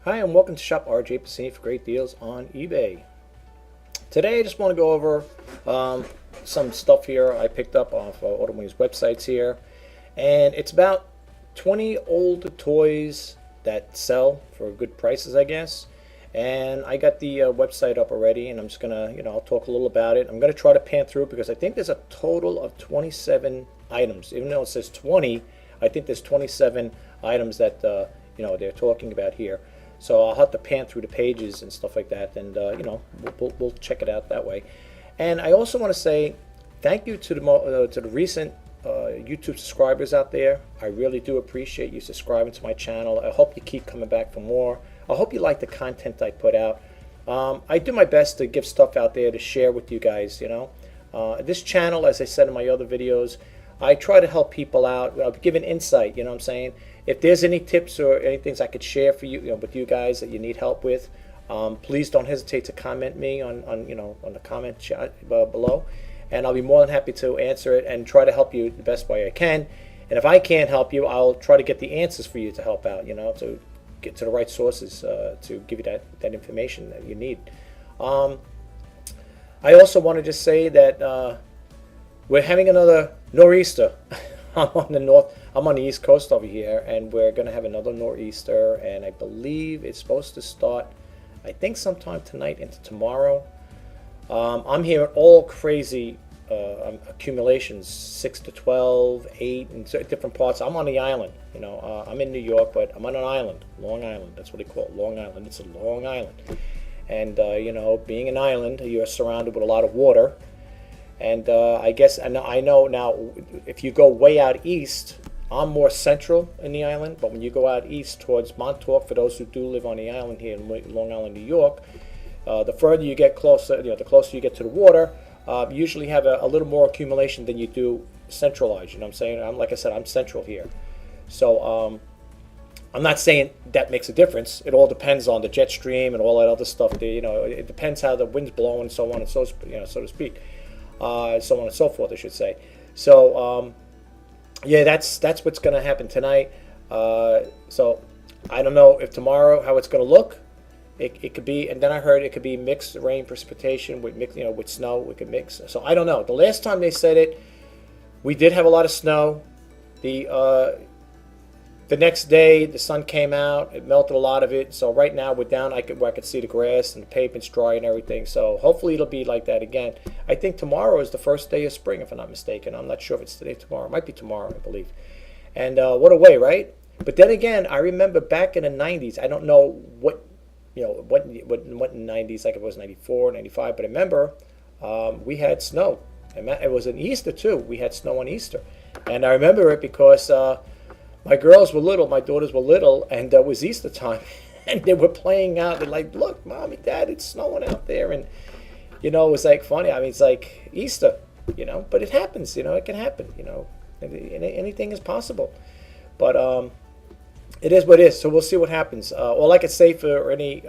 Hi, and welcome to Shop Rjpasini for great deals on eBay. Today I just want to go over some stuff here I picked up off Automobile websites here, and it's about 20 old toys that sell for good prices, I guess. And I got the website up already, and I'm just gonna, I'll talk a little about it. I'm gonna try to pan through it because I think there's a total of 27 items. Even though it says 20, I think there's 27 items that they're talking about here. So I'll have to pan through the pages and stuff like that, and we'll check it out that way. And I also want to say thank you to the recent YouTube subscribers out there. I really do appreciate you subscribing to my channel. I hope you keep coming back for more. I hope you like the content I put out. I do my best to give stuff out there to share with you guys. This channel, as I said in my other videos, I try to help people out. I'll give an insight. You know what I'm saying? If there's any tips or any things I could share for you, with you guys that you need help with, please don't hesitate to comment me on the comment chat below, and I'll be more than happy to answer it and try to help you the best way I can. And if I can't help you, I'll try to get the answers for you to help out. To get to the right sources to give you that information that you need. I also want to just say that we're having another nor'easter. I'm on the East Coast over here, and we're going to have another nor'easter, and I believe it's supposed to start, I think, sometime tonight into tomorrow. I'm hearing all crazy accumulations, 6 to 12, 8, in different parts. I'm on the island, I'm in New York, but I'm on an island, Long Island. That's what they call it, Long Island. It's a long island. And, being an island, you're surrounded with a lot of water. And I guess I know now, if you go way out east, I'm more central in the island, but when you go out east towards Montauk, for those who do live on the island here in Long Island, New York, the further you get closer, the closer you get to the water, you usually have a little more accumulation than you do centralized. You know what I'm saying? Like I said, I'm central here. So I'm not saying that makes a difference. It all depends on the jet stream and all that other stuff. It depends how the wind's blowing, and so on and so to speak. So on and so forth, I should say. So yeah, that's what's going to happen tonight. So I don't know if tomorrow how it's going to look. It could be, and then I heard it could be mixed rain precipitation with with snow. We could mix. So I don't know. The last time they said it, we did have a lot of snow. The next day, the sun came out. It melted a lot of it. So right now we're down. Where I could see the grass and the pavement's dry and everything. So hopefully it'll be like that again. I think tomorrow is the first day of spring, if I'm not mistaken. I'm not sure if it's today or tomorrow. It might be tomorrow, I believe. And what a way, right? But then again, I remember back in the 90s. I don't know what in the 90s, like it was 94, 95. But I remember we had snow. It was an Easter too. We had snow on Easter, and I remember it because. My girls were little, my daughters were little, and it was Easter time, and they were playing out. They're like, "Look, Mommy, Dad, it's snowing out there," and it was like funny. I mean, it's like Easter, but it happens. It can happen. Anything is possible, but it is what it is. So we'll see what happens. All I could say for any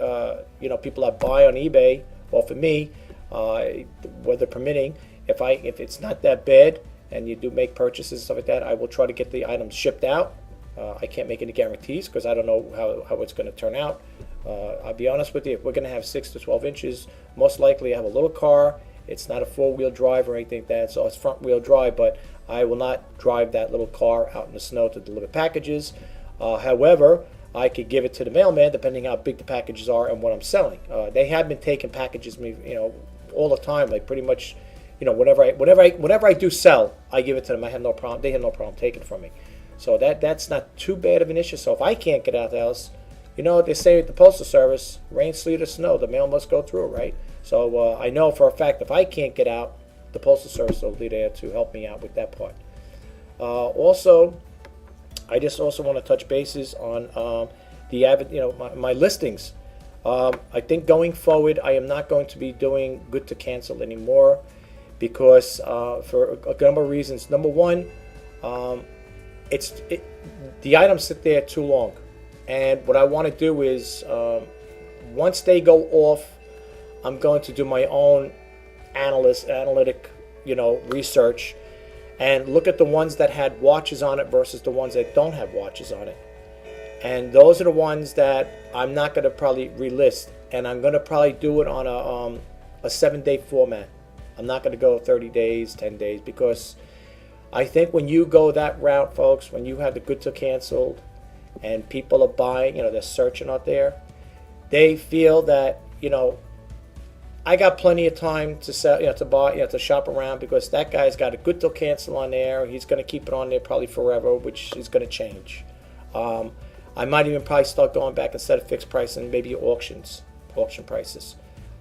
people that buy on eBay, or for me, weather permitting, if it's not that bad and you do make purchases and stuff like that, I will try to get the items shipped out. I can't make any guarantees because I don't know how it's going to turn out. I'll be honest with you, if we're going to have 6 to 12 inches, most likely I have a little car. It's not a four-wheel drive or anything like that, so it's front-wheel drive, but I will not drive that little car out in the snow to deliver packages. However, I could give it to the mailman depending how big the packages are and what I'm selling. They have been taking packages, all the time, like pretty much, whenever I do sell, I give it to them. I have no problem. They have no problem taking it from me. So that's not too bad of an issue. So if I can't get out the house, they say at the Postal Service, rain, sleet, or snow, the mail must go through, right? So I know for a fact if I can't get out, the Postal Service will be there to help me out with that part. Also, I just also want to touch bases on my listings. I think going forward, I am not going to be doing good to cancel anymore because for a number of reasons. Number one, the items sit there too long, and what I want to do is once they go off, I'm going to do my own analytic research and look at the ones that had watches on it versus the ones that don't have watches on it, and those are the ones that I'm not going to probably relist, and I'm going to probably do it on a 7-day format. I'm not going to go 30 days, 10 days, because I think when you go that route, folks, when you have the good to canceled and people are buying, they're searching out there, they feel that, I got plenty of time to sell, to buy, to shop around, because that guy's got a good till cancel on there. He's going to keep it on there probably forever, which is going to change. I might even probably start going back, instead of fixed price, and maybe auction prices.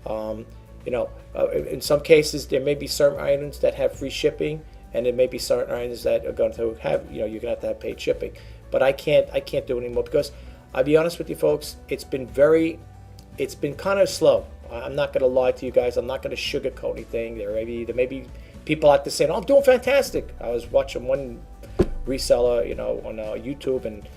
In some cases there may be certain items that have free shipping, and there may be certain items that are going to have, you're going to have paid shipping. But I can't do it anymore, because I'll be honest with you folks, it's been kind of slow. I'm not going to lie to you guys. I'm not going to sugarcoat anything. There may be people out there saying, "Oh, I'm doing fantastic." I was watching one reseller, on YouTube, and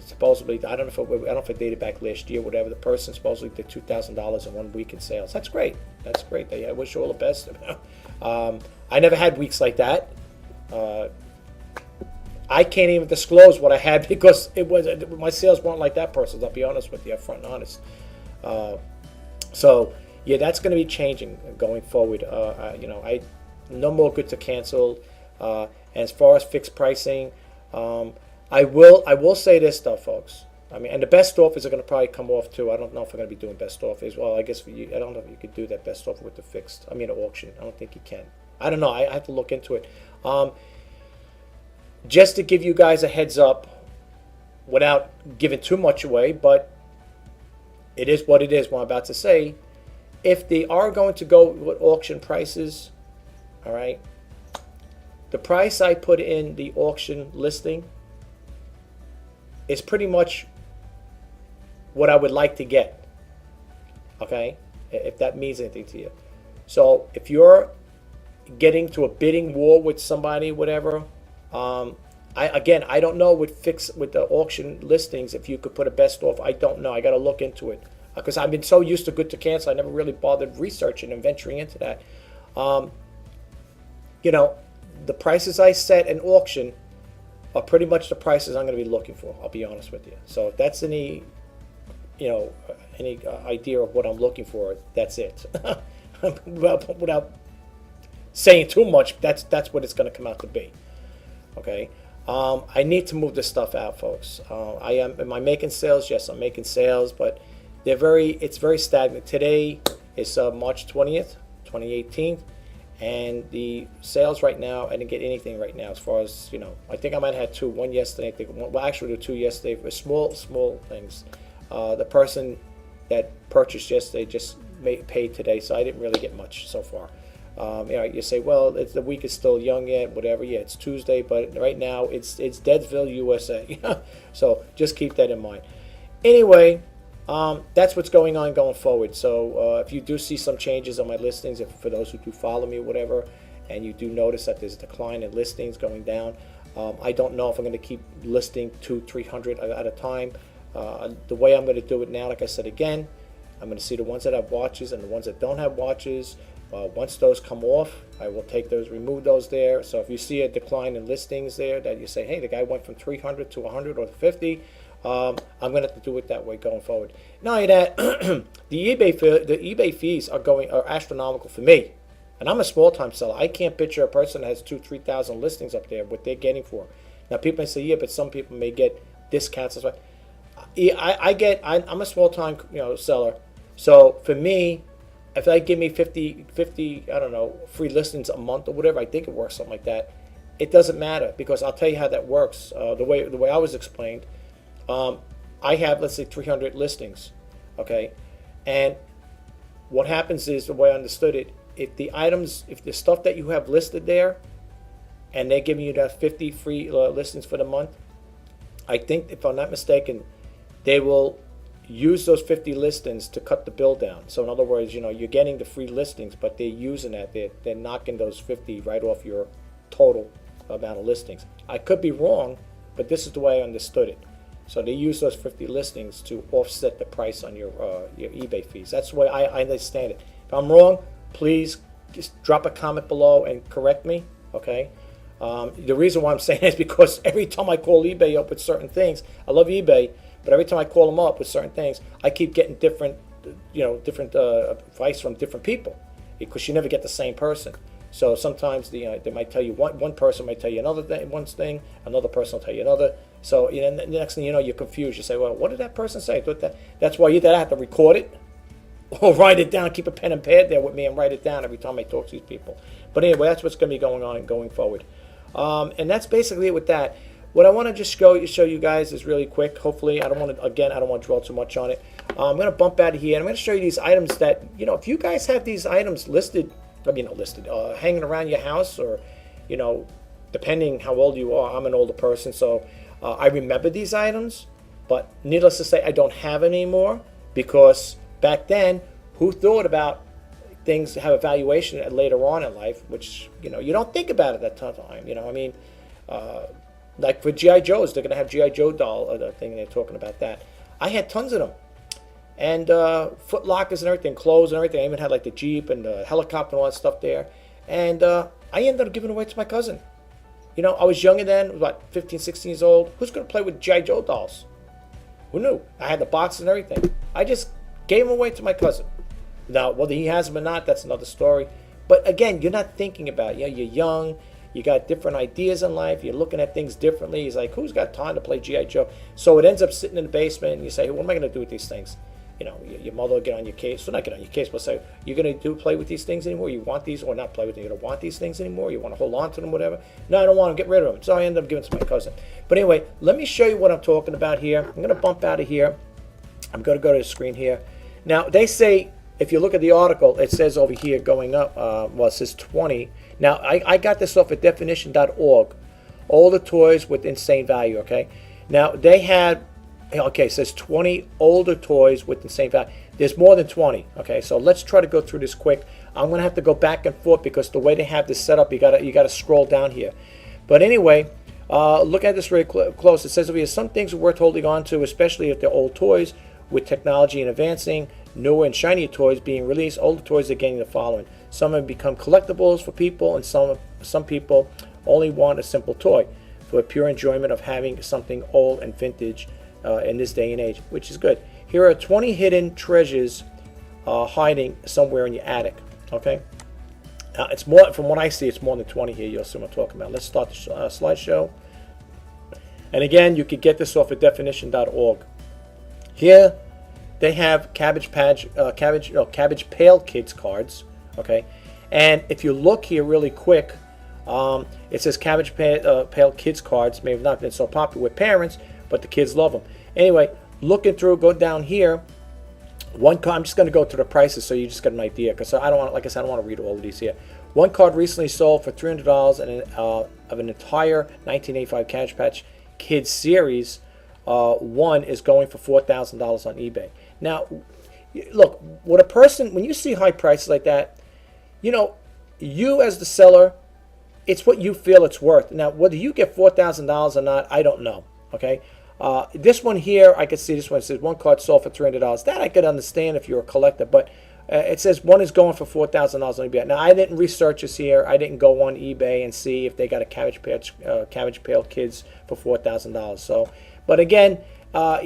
supposedly, I don't know if it dated back last year, whatever. The person supposedly did $2,000 in 1 week in sales. That's great. That's great. I wish you all the best. I never had weeks like that. I can't even disclose what I had, because my sales weren't like that person's. I'll be honest with you, upfront and honest. So yeah, that's going to be changing going forward. No more good to cancel. And as far as fixed pricing, I will say this though, folks. And the best offers are going to probably come off too. I don't know if I'm going to be doing best offers. Well, I guess I don't know if you could do that best offer with the fixed. Auction. I don't think you can. I don't know. I have to look into it. Just to give you guys a heads up, without giving too much away, but it is what it is, what I'm about to say. If they are going to go with auction prices, all right, the price I put in the auction listing is pretty much what I would like to get, okay, if that means anything to you. So if you're getting to a bidding war with somebody, whatever, I don't know with the auction listings if you could put a best offer. I don't know. I got to look into it, because I've been so used to good to cancel. I never really bothered researching and venturing into that. The prices I set in auction are pretty much the prices I'm going to be looking for. I'll be honest with you. So if that's any idea of what I'm looking for, that's it. Without saying too much, that's what it's going to come out to be. Okay. I need to move this stuff out, folks. Am I making sales? Yes, I'm making sales, but it's very stagnant. Today is March 20th, 2018, and the sales right now, I didn't get anything right now as far as, I think I might have had two. One yesterday, actually there were two yesterday, for small things. The person that purchased yesterday just paid today, so I didn't really get much so far. You say, well, the week is still young yet, whatever. Yeah, it's Tuesday, but right now it's Deadsville, USA. So just keep that in mind. Anyway, that's what's going on going forward. So if you do see some changes on my listings, for those who do follow me, whatever, and you do notice that there's a decline in listings going down, I don't know if I'm going to keep listing 200-300 at a time. The way I'm going to do it now, like I said again, I'm going to see the ones that have watches and the ones that don't have watches. Once those come off, I will take those, remove those there. So if you see a decline in listings there, that you say, hey, the guy went from 300 to 100 or 50, I'm going to have to do it that way going forward. Not only that, the eBay fees are astronomical for me, and I'm a small-time seller. I can't picture a person that has 2,000-3,000 listings up there, what they're getting for. Now people may say, yeah, but some people may get discounts. I'm a small-time seller, so for me, if they give me 50, I don't know, free listings a month or whatever, I think it works, something like that. It doesn't matter, because I'll tell you how that works. The way I was explained, I have, let's say, 300 listings, okay? And what happens is, the way I understood it, if the stuff that you have listed there, and they're giving you that 50 free listings for the month, I think, if I'm not mistaken, they will use those 50 listings to cut the bill down. So in other words, you're getting the free listings, but they're using that. They're knocking those 50 right off your total amount of listings. I could be wrong, but this is the way I understood it. So they use those 50 listings to offset the price on your eBay fees. That's the way I understand it. If I'm wrong, please just drop a comment below and correct me, okay? The reason why I'm saying that is because every time I call eBay up with certain things, I love eBay, but every time I call them up with certain things, I keep getting different, different advice from different people, because you never get the same person. So sometimes they might tell you one person might tell you one thing, another person will tell you another. So the next thing you know, you're confused. You say, well, what did that person say? That's why you either have to record it or write it down. Keep a pen and pad there with me and write it down every time I talk to these people. But anyway, that's what's going to be going on and going forward. And that's basically it with that. What I want to just show you guys is really quick. Hopefully, I don't want to dwell too much on it. I'm going to bump out of here, and I'm going to show you these items that, if you guys have these items listed, hanging around your house, or, depending how old you are. I'm an older person, so I remember these items, but needless to say, I don't have any anymore, because back then, who thought about things have a valuation later on in life, which, you don't think about it at that time, like for G.I. Joes, they're going to have G.I. Joe doll, the thing they're talking about that. I had tons of them. And Foot Lockers and everything, clothes and everything. I even had like the Jeep and the helicopter and all that stuff there. And I ended up giving it away to my cousin. I was younger then, about 15, 16 years old. Who's going to play with G.I. Joe dolls? Who knew? I had the boxes and everything. I just gave them away to my cousin. Now, whether he has them or not, that's another story. But again, you're not thinking about it. You're young. You got different ideas in life. You're looking at things differently. He's like, who's got time to play G.I. Joe? So it ends up sitting in the basement, and you say, what am I going to do with these things? Your mother will get on your case. Well, not get on your case, but say, you're going to play with these things anymore? You want these, or not play with them? You don't want these things anymore? You want to hold on to them, whatever? No, I don't want them. Get rid of them. So I ended up giving it to my cousin. But anyway, let me show you what I'm talking about here. I'm going to bump out of here. I'm going to go to the screen here. Now, they say, if you look at the article, it says over here going up, it says 20. Now, I got this off at definition.org. Older toys with insane value, okay? Now, they had, it says 20 older toys with insane value. There's more than 20, okay? So let's try to go through this quick. I'm going to have to go back and forth because the way they have this set up, you got to scroll down here. But anyway, look at this very close. It says over here, some things are worth holding on to, especially if they're old toys, with technology and advancing, newer and shinier toys being released. Older toys are getting the following. Some have become collectibles for people, and some people only want a simple toy for pure enjoyment of having something old and vintage in this day and age, which is good. Here are 20 hidden treasures hiding somewhere in your attic. Okay, now it's more, from what I see, it's more than 20 here. You'll see what I'm talking about. Let's start the slideshow. And again, you can get this off at definition.org. Here they have Cabbage Pail Kids cards. Okay, and if you look here really quick, it says Cabbage Pail Kids cards may have not been so popular with parents, but the kids love them. Anyway, looking through, go down here. One card, I'm just going to go to the prices so you just get an idea, because I don't want, like I said, I don't want to read all of these here. One card recently sold for $300 and of an entire 1985 Cabbage Patch Kids series. One is going for $4,000 on eBay. Now, look, when you see high prices like that, you as the seller, it's what you feel it's worth. Now, whether you get $4,000 or not, I don't know. Okay, this one here, I could see this one. It says one card sold for $300. That I could understand if you're a collector, but it says one is going for $4,000 on eBay. Now, I didn't research this here. I didn't go on eBay and see if they got a Cabbage Pail Kids for $4,000. So, but again, I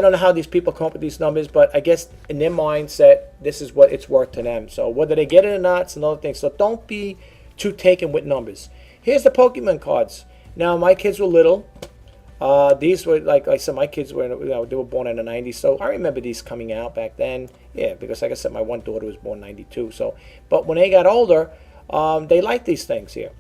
don't know how these people come up with these numbers, but I guess in their mindset, this is what it's worth to them. So whether they get it or not, it's another thing. So don't be too taken with numbers. Here's the Pokemon cards. Now, my kids were little. These were, like I said, my kids were, they were born in the 90s, so I remember these coming out back then. Yeah, because like I said, my one daughter was born in 92. So, but when they got older, they liked these things here.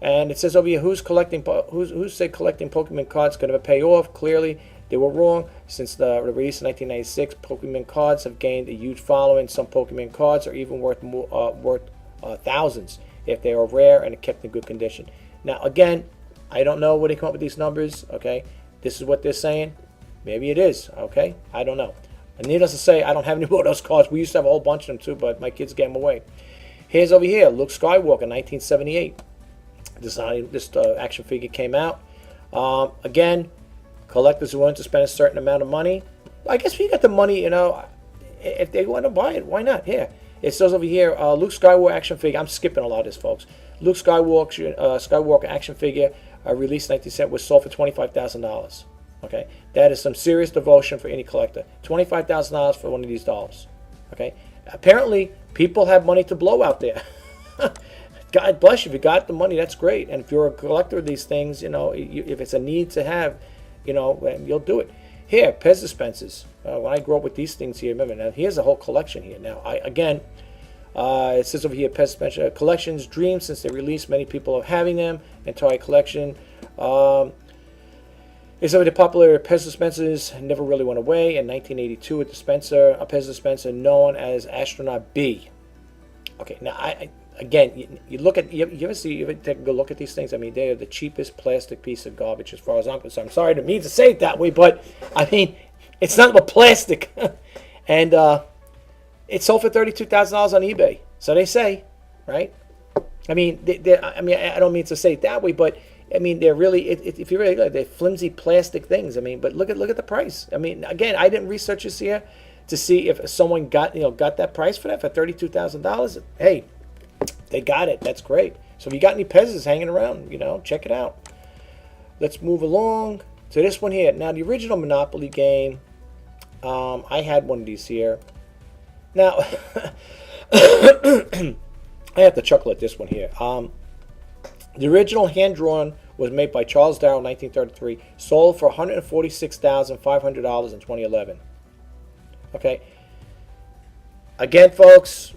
And it says over here, who said collecting Pokemon cards could never pay off? Clearly, they were wrong. Since the release in 1996, Pokemon cards have gained a huge following. Some Pokemon cards are even worth thousands if they are rare and kept in good condition. Now, again, I don't know where they come up with these numbers. Okay, this is what they're saying. Maybe it is. Okay, I don't know. And needless to say, I don't have any more of those cards. We used to have a whole bunch of them too, but my kids gave them away. Here's over here, Luke Skywalker, 1978. This action figure came out. Again, collectors who want to spend a certain amount of money. I guess if you got the money, if they want to buy it, why not? Here, It says over here, Luke Skywalker action figure. I'm skipping a lot of this, folks. Luke Skywalker action figure released 1970 was sold for $25,000. Okay, that is some serious devotion for any collector. $25,000 for one of these dolls. Okay, apparently people have money to blow out there. God bless you. If you got the money, that's great. And if you're a collector of these things, if it's a need to have, you'll do it. Here, Pez dispensers. When I grew up with these things here, remember, now here's a whole collection here. Now, it says over here, Pez dispenser collections, dreams since they released. Many people are having them. Entire collection. It's over the popular Pez dispensers never really went away. In 1982, a Pez dispenser known as Astronaut B. Okay, now again, you look at you ever take a good look at these things? I mean, they are the cheapest plastic piece of garbage as far as I'm concerned. I'm sorry, I didn't mean to say it that way, but I mean, it's nothing but plastic, and it sold for $32,000 on eBay. So they say, right? I mean, I don't mean to say it that way, but I mean, they're really, if you really look, they're flimsy plastic things. I mean, but look at the price. I mean, again, I didn't research this here to see if someone got that price for that for $32,000. Hey, they got it. That's great. So if you got any Pez's hanging around, check it out. Let's move along to this one here. Now, the original Monopoly game, I had one of these here. Now, I have to chuckle at this one here. The original hand-drawn was made by Charles Darrow in 1933, sold for $146,500 in 2011. Okay. Again, folks,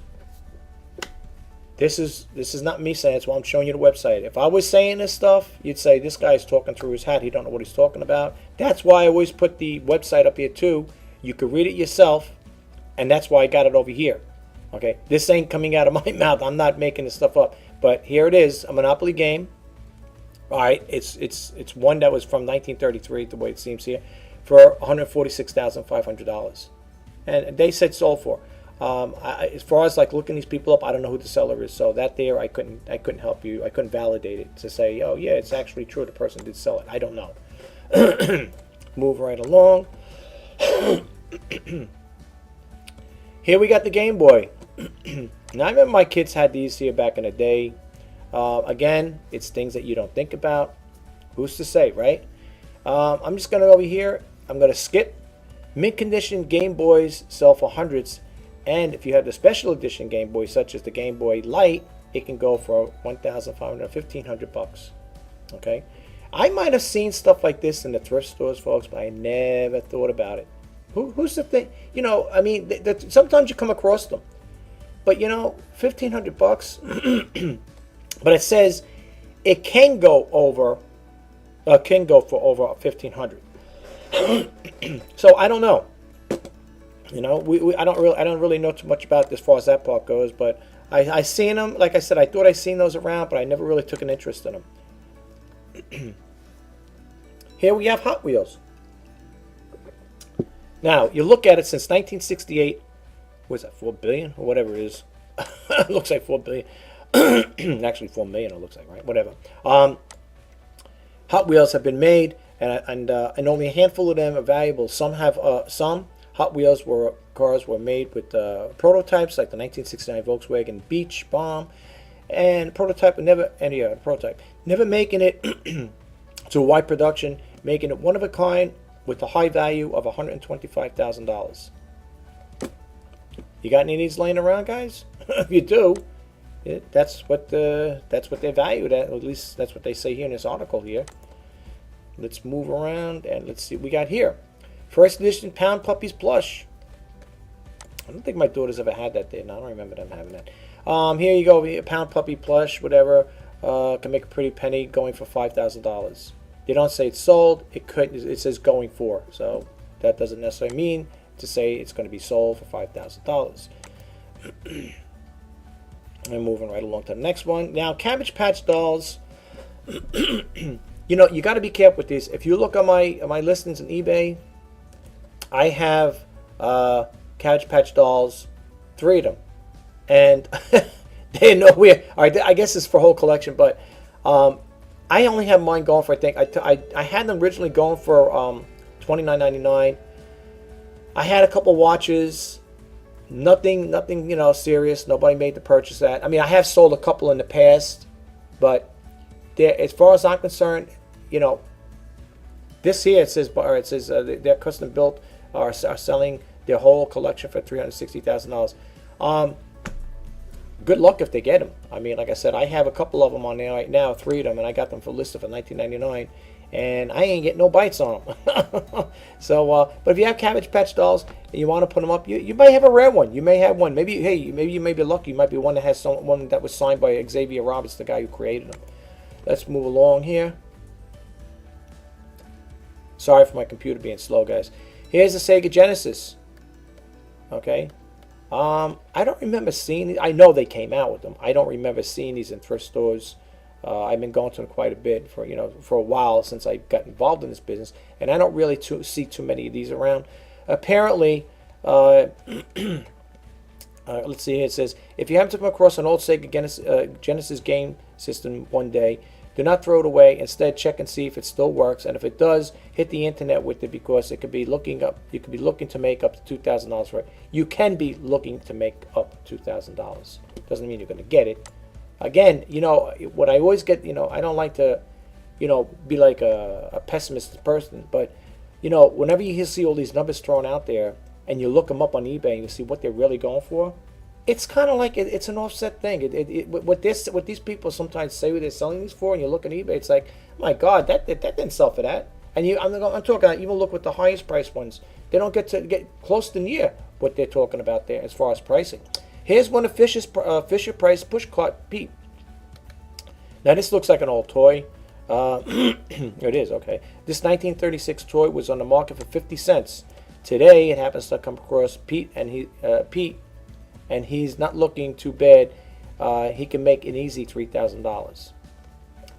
this is not me saying it. That's why I'm showing you the website. If I was saying this stuff, you'd say this guy's talking through his hat. He don't know what he's talking about. That's why I always put the website up here too. You could read it yourself, and that's why I got it over here. Okay, this ain't coming out of my mouth. I'm not making this stuff up. But here it is, a Monopoly game. All right, it's one that was from 1933, the way it seems here, for $146,500, and they said sold for. As far as like looking these people up, I don't know who the seller is. So that there, I couldn't help you. I couldn't validate it to say, oh yeah, it's actually true. The person did sell it. I don't know. Move right along. Here we got the Game Boy. Now I remember my kids had these here back in the day. Again, it's things that you don't think about. Who's to say, right? I'm just gonna go over here. I'm gonna skip. Mint condition Game Boys sell for hundreds. And if you have the special edition Game Boy, such as the Game Boy Light, it can go for $1,500, $1,500. Okay, I might have seen stuff like this in the thrift stores, folks, but I never thought about it. Who's the thing? I mean, sometimes you come across them, but $1,500. But it says it can go for over $1,500. So I don't know. I don't really know too much about this as far as that part goes, but I seen them. Like I said, I thought I seen those around, but I never really took an interest in them. Here we have Hot Wheels. Now you look at it since 1968. What is that? 4 billion or whatever it is. It looks like 4 billion. Actually, 4 million. It looks like, right? Whatever. Hot Wheels have been made, and only a handful of them are valuable. Some have some. Hot Wheels cars were made with prototypes like the 1969 Volkswagen Beach Bomb, and prototype never making it to a wide production, making it one of a kind with a high value of $125,000. You got any of these laying around, guys? If you do, that's what they're valued at. At least that's what they say here in this article here. Let's move around and let's see what we got here. First edition Pound Puppies plush. I don't think my daughters ever had that there. No, I don't remember them having that. Here you go, Pound Puppy plush, whatever. Can make a pretty penny, going for $5,000. They don't say it's sold. It says going for. So that doesn't necessarily mean to say it's going to be sold for $5,000. I'm moving right along to the next one. Now, Cabbage Patch Dolls. You got to be careful with these. If you look on my listings on eBay, I have Cabbage Patch Dolls, 3 of them, and they're nowhere. All right, I guess it's for whole collection, but I only have mine going for, I think I had them originally going for $29.99. I had a couple watches, Nothing, serious. Nobody made the purchase that. I mean, I have sold a couple in the past, but as far as I'm concerned, this here, it says they're custom built, are selling their whole collection for $360,000. Good luck if they get them. I mean, like I said, I have a couple of them on there right now, 3 of them, and I got them for listed for $19.99, and I ain't getting no bites on them. So, but if you have Cabbage Patch dolls and you want to put them up, you may have a rare one. You may have one. Maybe you may be lucky. You might be one that has someone that was signed by Xavier Roberts, the guy who created them. Let's move along here. Sorry for my computer being slow, guys. Here's the Sega Genesis. Okay. I don't remember seeing these. I know they came out with them. I don't remember seeing these in thrift stores. I've been going to them quite a bit for a while since I got involved in this business, and I don't really see too many of these around. Apparently, let's see here. It says, if you happen to come across an old Sega Genesis game system one day, do not throw it away. Instead, check and see if it still works, and if it does, hit the internet with it, because it could be looking up. You could be looking to make up to $2,000 for it. You can be looking to make up $2,000. Doesn't mean you're going to get it. Again, what I always get. I don't like to, be like a pessimist person, but whenever you see all these numbers thrown out there, and you look them up on eBay and you see what they're really going for, it's kind of like it's an offset thing. What these people sometimes say what they're selling these for, and you look at eBay, it's like, my God, that didn't sell for that. And I'm talking, even look with the highest price ones, they don't get close to near what they're talking about there as far as pricing. Here's one of Fisher Price push cart Pete. Now this looks like an old toy. It is, okay. This 1936 toy was on the market for 50 cents. Today it happens to come across Pete, and he's not looking too bad. He can make an easy $3,000.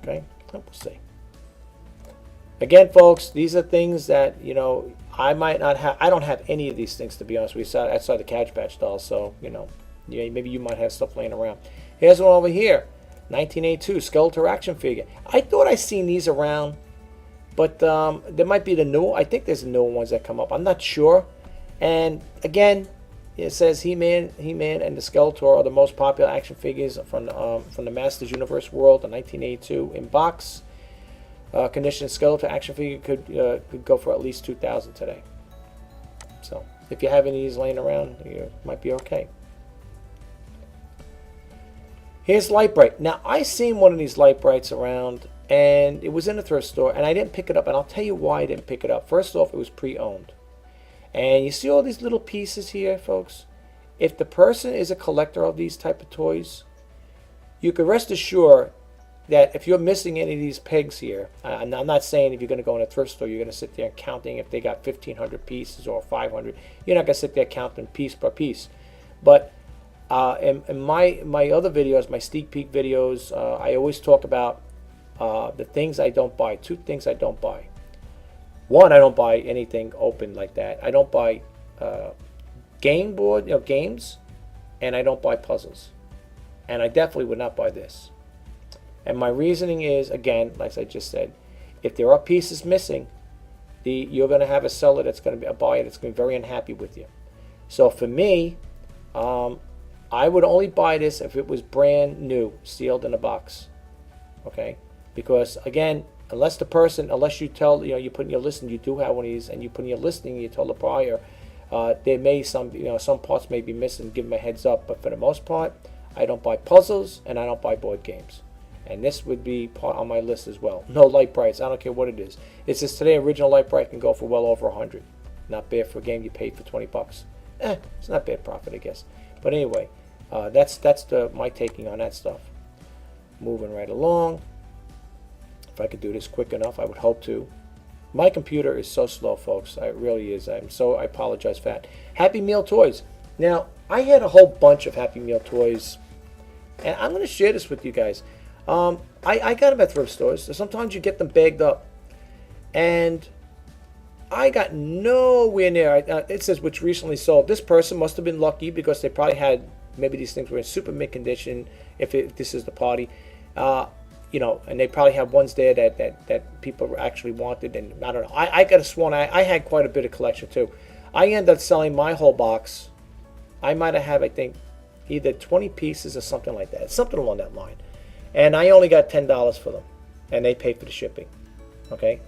Okay, we'll see. Again, folks, these are things that I might not have. I don't have any of these things, to be honest with you, outside the Cabbage Patch dolls. So maybe you might have stuff laying around. Here's one over here, 1982 Skeletor action figure. I thought I seen these around, but there might be the new. I think there's the newer ones that come up. I'm not sure. And again, it says He-Man, and the Skeletor are the most popular action figures from the Masters Universe world in 1982. In box condition, Skeletor action figure could go for at least $2,000 today. So if you have any of these laying around, you might be okay. Here's Light Bright. Now I seen one of these Light Brights around, and it was in a thrift store, and I didn't pick it up, and I'll tell you why I didn't pick it up. First off, it was pre-owned. And you see all these little pieces here, folks? If the person is a collector of these type of toys, you can rest assured that if you're missing any of these pegs here, and I'm not saying if you're going to go in a thrift store, you're going to sit there counting if they got 1,500 pieces or 500. You're not going to sit there counting piece per piece. But in my other videos, my sneak peek videos, I always talk about the things I don't buy. 2 things I don't buy. One, I don't buy anything open like that. I don't buy games, and I don't buy puzzles. And I definitely would not buy this. And my reasoning is, again, like I just said, if there are pieces missing, you're going to have a seller that's going to be a buyer that's going to be very unhappy with you. So for me, I would only buy this if it was brand new, sealed in a box. Okay? Because again, unless you tell, you put in your listing, you do have one of these, and you put in your listing, you tell the buyer, there may some parts may be missing, give them a heads up. But for the most part, I don't buy puzzles and I don't buy board games. And this would be part on my list as well. No Light Brights, I don't care what it is. It says today original Light Bright can go for well over 100. Not bad for a game you paid for 20 bucks. It's not bad profit, I guess. But anyway, that's my taking on that stuff. Moving right along. If I could do this quick enough, I would hope to. My computer is so slow, folks. It really is. I apologize for that. Happy Meal toys. Now, I had a whole bunch of Happy Meal toys, and I'm going to share this with you guys. I got them at thrift stores. So sometimes you get them bagged up, and I got nowhere near. It says which recently sold. This person must have been lucky because they probably had, maybe these things were in super mint condition. If this is the party. And they probably have ones there that people actually wanted, and I don't know. I got a sworn I had quite a bit of collection too. I ended up selling my whole box I might have had, I think, either 20 pieces or something like that. Something along that line. And I only got $10 for them. And they paid for the shipping. Okay?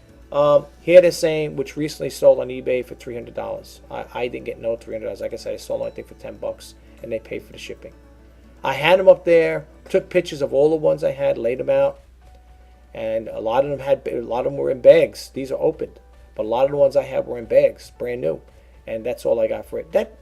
Here they're saying, which recently sold on eBay for $300. I didn't get no $300. Like I said, I sold them, I think, for $10. And they paid for the shipping. I had them up there. Took pictures of all the ones I had. Laid them out. And a lot of them were in bags. These are opened. But a lot of the ones I had were in bags. Brand new. And that's all I got for it. That,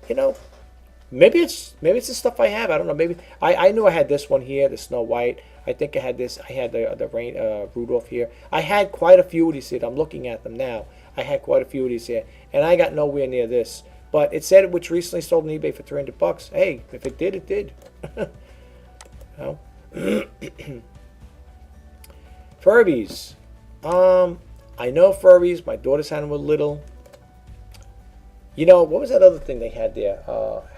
maybe it's the stuff I have. I don't know. Maybe I knew I had this one here, the Snow White. I think I had this. I had the rain Rudolph here. I had quite a few of these here. I'm looking at them now. I had quite a few of these here, and I got nowhere near this. But it said which recently sold on eBay for $300. Hey, if it did, it did. Furbies. I know Furbies. My daughter's had them when little. What was that other thing they had there?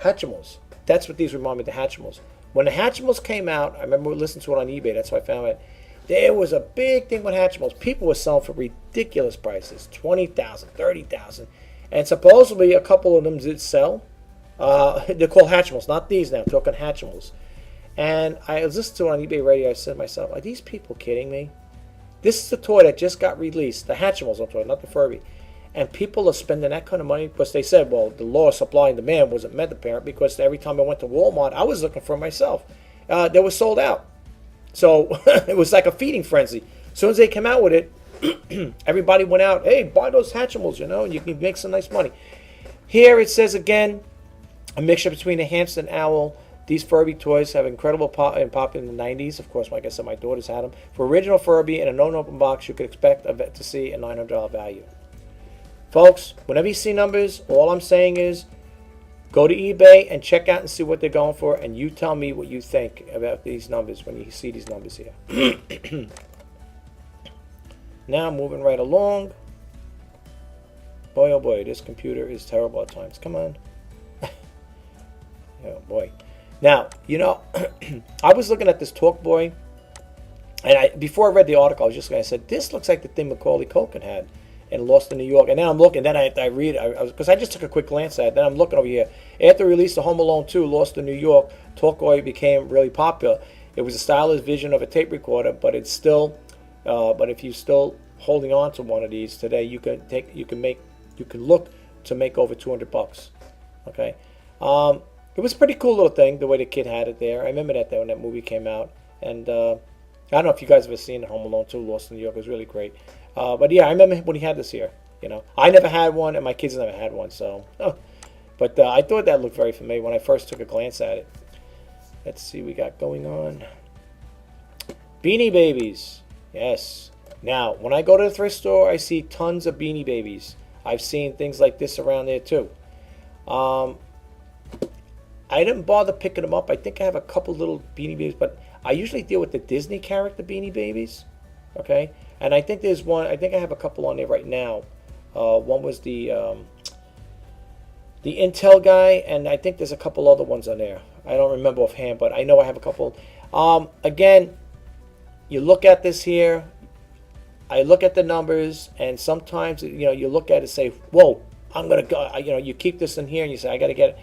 Hatchimals. That's what these remind me of, the Hatchimals. When the Hatchimals came out, I remember listening to it on eBay. That's why I found it. There was a big thing with Hatchimals. People were selling for ridiculous prices, $20,000, $30,000, and supposedly a couple of them did sell. They're called Hatchimals, not these now. I'm talking Hatchimals. And I was listening to it on eBay Radio. I said to myself, "Are these people kidding me? This is the toy that just got released. The Hatchimals, I'm talking, not the Furby." And people are spending that kind of money because they said, well, the law of supply and demand wasn't met apparent, because every time I went to Walmart, I was looking for myself. They were sold out. So it was like a feeding frenzy. As soon as they came out with it, everybody went out, hey, buy those Hatchimals, and you can make some nice money. Here it says again, a mixture between a hamster and owl. These Furby toys have incredible pop in the 90s. Of course, like I said, my daughters had them. For original Furby in a non-open box, you could expect to see a $900 value. Folks, whenever you see numbers, all I'm saying is go to eBay and check out and see what they're going for, and you tell me what you think about these numbers when you see these numbers here. Now, moving right along. Boy, oh boy, this computer is terrible at times. Come on. Oh boy. Now, I was looking at this Talk Boy, and before I read the article, I was just going to say, this looks like the thing Macaulay Culkin had and Lost in New York. And then I'm looking, then I read, because I just took a quick glance at it. Then I'm looking over here. After the release of Home Alone 2, Lost in New York, Talk Boy became really popular. It was a stylish vision of a tape recorder, but it's still, but if you're still holding on to one of these today, you can look to make over $200. Okay, it was a pretty cool little thing the way the kid had it there. I remember that when that movie came out, and I don't know if you guys have ever seen Home Alone 2, Lost in New York. It was really great. But yeah, I remember when he had this here. I never had one, and my kids never had one. So, but I thought that looked very familiar when I first took a glance at it. Let's see what we got going on. Beanie Babies. Yes. Now, when I go to the thrift store, I see tons of Beanie Babies. I've seen things like this around there too. I didn't bother picking them up. I think I have a couple little Beanie Babies, but I usually deal with the Disney character Beanie Babies. Okay, and I think there's one. I think I have a couple on there right now. One was the Intel guy, and I think there's a couple other ones on there. I don't remember offhand, but I know I have a couple. Again, you look at this here. I look at the numbers, and sometimes you look at it and say, "Whoa, I'm gonna go." You keep this in here, and you say, "I got to get it."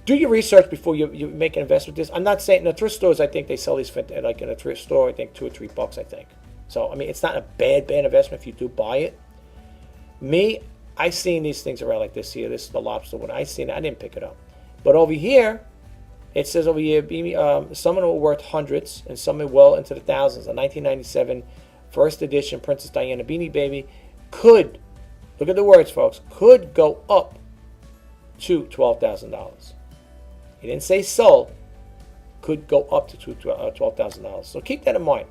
Do your research before you make an investment with this. I'm not saying in the thrift stores, I think they sell these like in a thrift store, I think $2 or $3, I think. So I mean, it's not a bad investment if you do buy it. Me, I seen these things around like this here. This is the lobster one. I seen it. I didn't pick it up. But over here, it says over here, some of them were worth hundreds, and some are well into the thousands. A 1997 first edition Princess Diana Beanie Baby could, look at the words, folks, could go up to $12,000. He didn't say sold. Could go up to $12,000. So keep that in mind.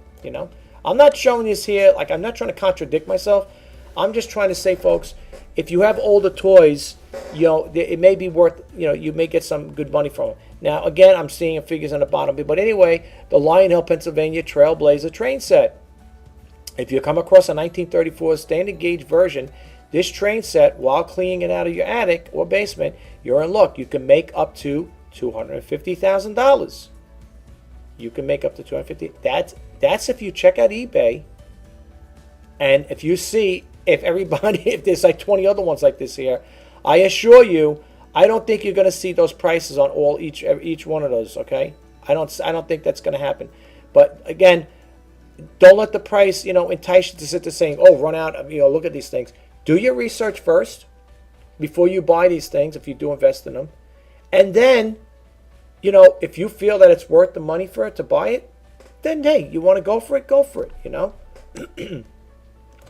I'm not showing this here. Like, I'm not trying to contradict myself. I'm just trying to say, folks, if you have older toys, it may be worth. You may get some good money from them. Now, again, I'm seeing figures on the bottom. But anyway, the Lion Hill, Pennsylvania Trailblazer train set. If you come across a 1934 standard gauge version, this train set, while cleaning it out of your attic or basement, you're in luck. You can make up to $250,000. You can make up to $250,000. That's if you check out eBay, and if you see if there's like 20 other ones like this here, I assure you, I don't think you're going to see those prices on each one of those. Okay, I don't think that's going to happen. But again, don't let the price entice you to sit there saying, oh, run out. Look at these things. Do your research first before you buy these things. If you do invest in them, and then if you feel that it's worth the money for it to buy it, then hey, you want to go for it, go for it.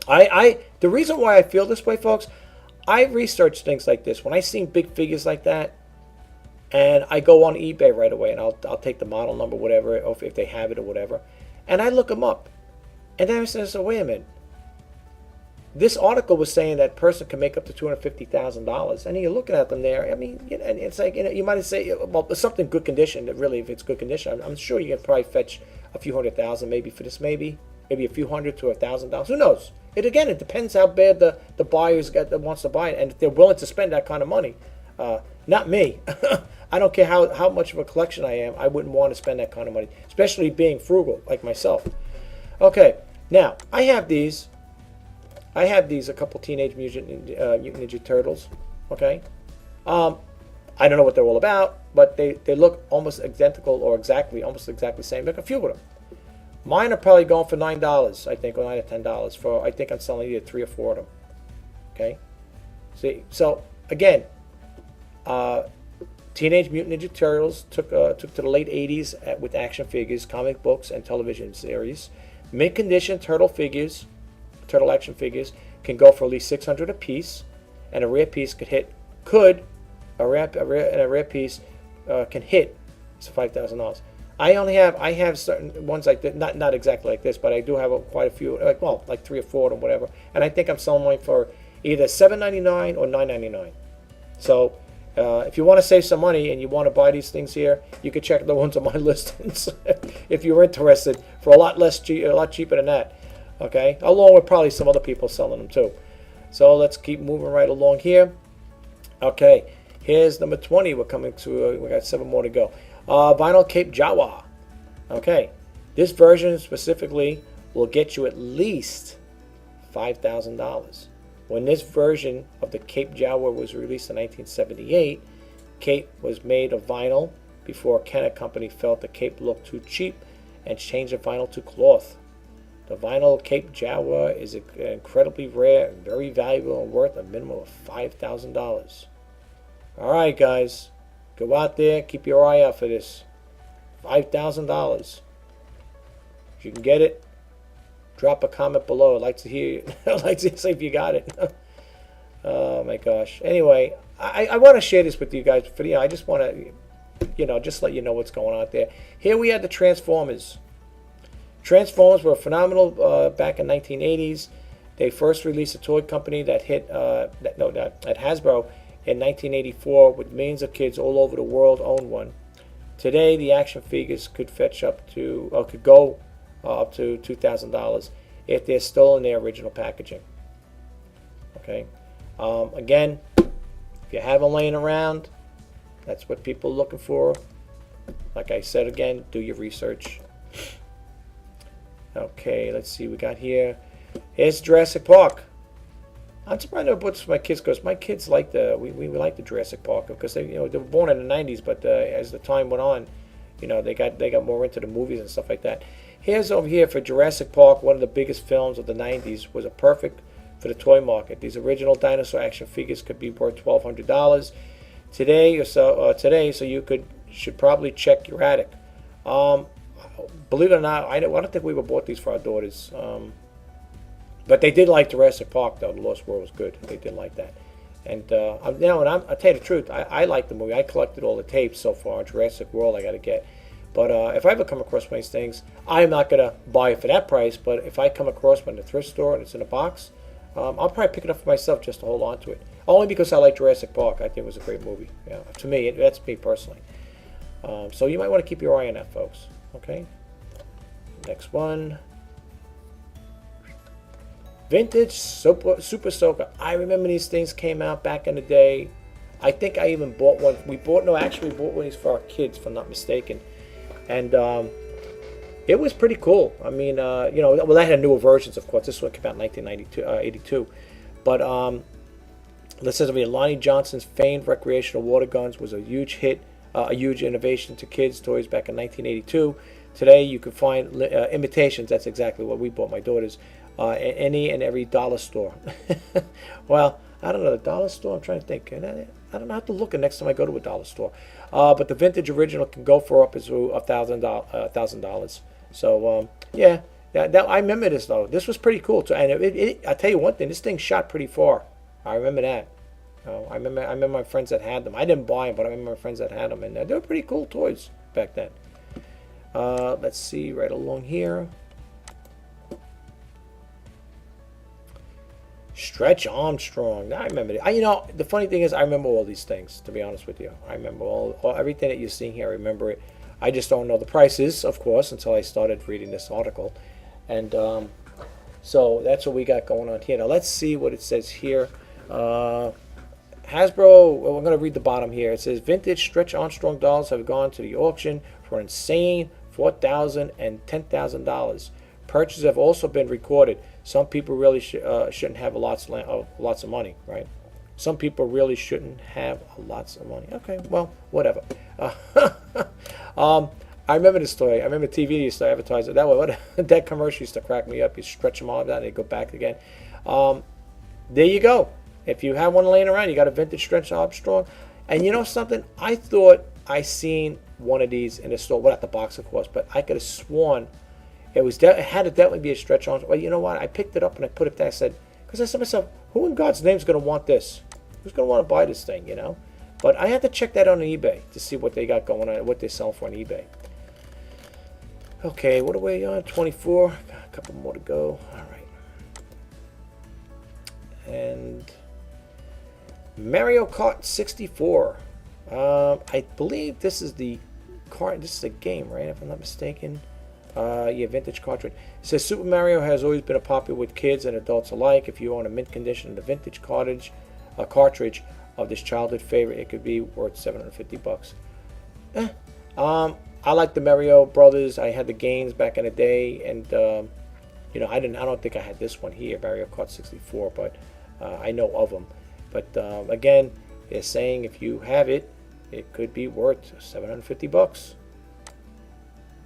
The reason why I feel this way, folks, I research things like this. When I see big figures like that, and I go on eBay right away, and I'll take the model number, whatever, or if they have it or whatever, and I look them up. And then I say, so wait a minute. This article was saying that person can make up to $250,000, and you're looking at them there. I mean, and it's like you might say, well, something good condition. That really, if it's good condition, I'm sure you can probably fetch a few $100,000 maybe for this, maybe a few $100 to $1,000. Who knows? It depends how bad the buyers that wants to buy it, and if they're willing to spend that kind of money. Not me. I don't care how much of a collection I am. I wouldn't want to spend that kind of money, especially being frugal like myself. Okay, now I have these. A couple Teenage Mutant Ninja Turtles. Okay, I don't know what they're all about, but they look almost identical or almost exactly the same. Like a few of them. Mine are probably going for $9, I think, or $9 or $10. For I think I'm selling either 3 or 4 of them. Okay, see, so again, Teenage Mutant Ninja Turtles took to the late '80s with action figures, comic books, and television series. Mint condition turtle action figures can go for at least $600 a piece, and a rare piece can hit $5,000. I have certain ones like that, not exactly like this, but I do have quite a few, like 3 or 4 of them, whatever. And I think I'm selling mine for either $7.99 or $9.99. So if you want to save some money and you want to buy these things here, you can check the ones on my listings if you're interested for a lot cheaper than that. Okay, along with probably some other people selling them too. So let's keep moving right along here. Okay, here's number 20. We're coming to. We got 7 more to go. Vinyl Cape Jawa. Okay, this version specifically will get you at least $5,000. When this version of the Cape Jawa was released in 1978, Cape was made of vinyl before Kenner Company felt the Cape looked too cheap and changed the vinyl to cloth. The vinyl Cape Jawa is incredibly rare and very valuable and worth a minimum of $5,000. All right, guys, go out there, keep your eye out for this. $5,000. If you can get it, drop a comment below. I'd like to hear it. I'd like to see if you got it. Oh my gosh. Anyway, I want to share this with you guys. I just want to, just let you know what's going on out there. Here we have the Transformers. Transformers were phenomenal back in 1980s. They first released a toy company that hit at Hasbro in 1984, with millions of kids all over the world own one. Today, the action figures could go up to $2,000 if they're still in their original packaging. Okay. Again, if you have them laying around, that's what people are looking for. Like I said again, do your research. Okay, let's see. We got here. Here's Jurassic Park. I'm surprised I bought this for my kids because my kids like we like the Jurassic Park because they were born in the '90s, but as the time went on, they got more into the movies and stuff like that. Here's over here for Jurassic Park, one of the biggest films of the '90s, was a perfect for the toy market. These original dinosaur action figures could be worth $1,200 today, so you should probably check your attic. Believe it or not, I don't think we ever bought these for our daughters. But they did like Jurassic Park, though. The Lost World was good. They did like that. And I'll tell you the truth, I like the movie. I collected all the tapes so far. Jurassic World I got to get. But if I ever come across one of these things, I'm not going to buy it for that price. But if I come across one in a thrift store and it's in a box, I'll probably pick it up for myself just to hold on to it. Only because I like Jurassic Park. I think it was a great movie. Yeah, to me, that's me personally. So you might want to keep your eye on that, folks. Okay? Next one. Vintage Super Soaker. I remember these things came out back in the day. I think I even bought one. We bought one of these for our kids, if I'm not mistaken. And it was pretty cool. I mean, they had newer versions, of course. This one came out in 1982. But This says over here, Lonnie Johnson's famed recreational water guns was a huge hit, a huge innovation to kids' toys back in 1982. Today, you can find imitations. That's exactly what we bought my daughters at any and every dollar store. Well, I don't know, the dollar store, I'm trying to think. I don't know, I have to look at next time I go to a dollar store. But the vintage original can go for up to $1,000. So, yeah, I remember this, though. This was pretty cool, too. And I tell you one thing, this thing shot pretty far. I remember that. I remember my friends that had them. I didn't buy them, but I remember my friends that had them, and they were pretty cool toys back then. Let's see, right along here. Stretch Armstrong. I remember it. You know, the funny thing is, I remember all these things. To be honest with you, I remember everything that you're seeing here. I remember it. I just don't know the prices, of course, until I started reading this article, and so that's what we got going on here. Now let's see what it says here. Hasbro, well, we're going to read the bottom here. It says, vintage Stretch Armstrong dolls have gone to the auction for an insane $4,000 and $10,000. Purchases have also been recorded. Some people really shouldn't have lots of money, right? Some people really shouldn't have lots of money. Okay, well, whatever. I remember this story. I remember TV used to advertise it that way. That commercial used to crack me up. You stretch them all down, they go back again. There you go. If you have one laying around, you got a vintage Stretch Armstrong. And you know something? I thought I seen one of these in the store. Well, not the box, of course, but I could have sworn it had to definitely be a Stretch Armstrong. Well, you know what? I picked it up and I put it there. I said, because I said to myself, who in God's name is going to want this? Who's going to want to buy this thing, you know? But I had to check that on eBay to see what they got going on, what they sell for on eBay. Okay, what are we on? 24. Got a couple more to go. All right. And Mario Kart 64. I believe this is the card. This is a game, right? If I'm not mistaken. Yeah, vintage cartridge. It says Super Mario has always been a popular with kids and adults alike. If you own a mint condition of the vintage cartridge of this childhood favorite, it could be worth $750. I like the Mario Brothers. I had the games back in the day, and you know, I don't think I had this one here, Mario Kart 64, but I know of them. But again, they're saying if you have it, it could be worth $750.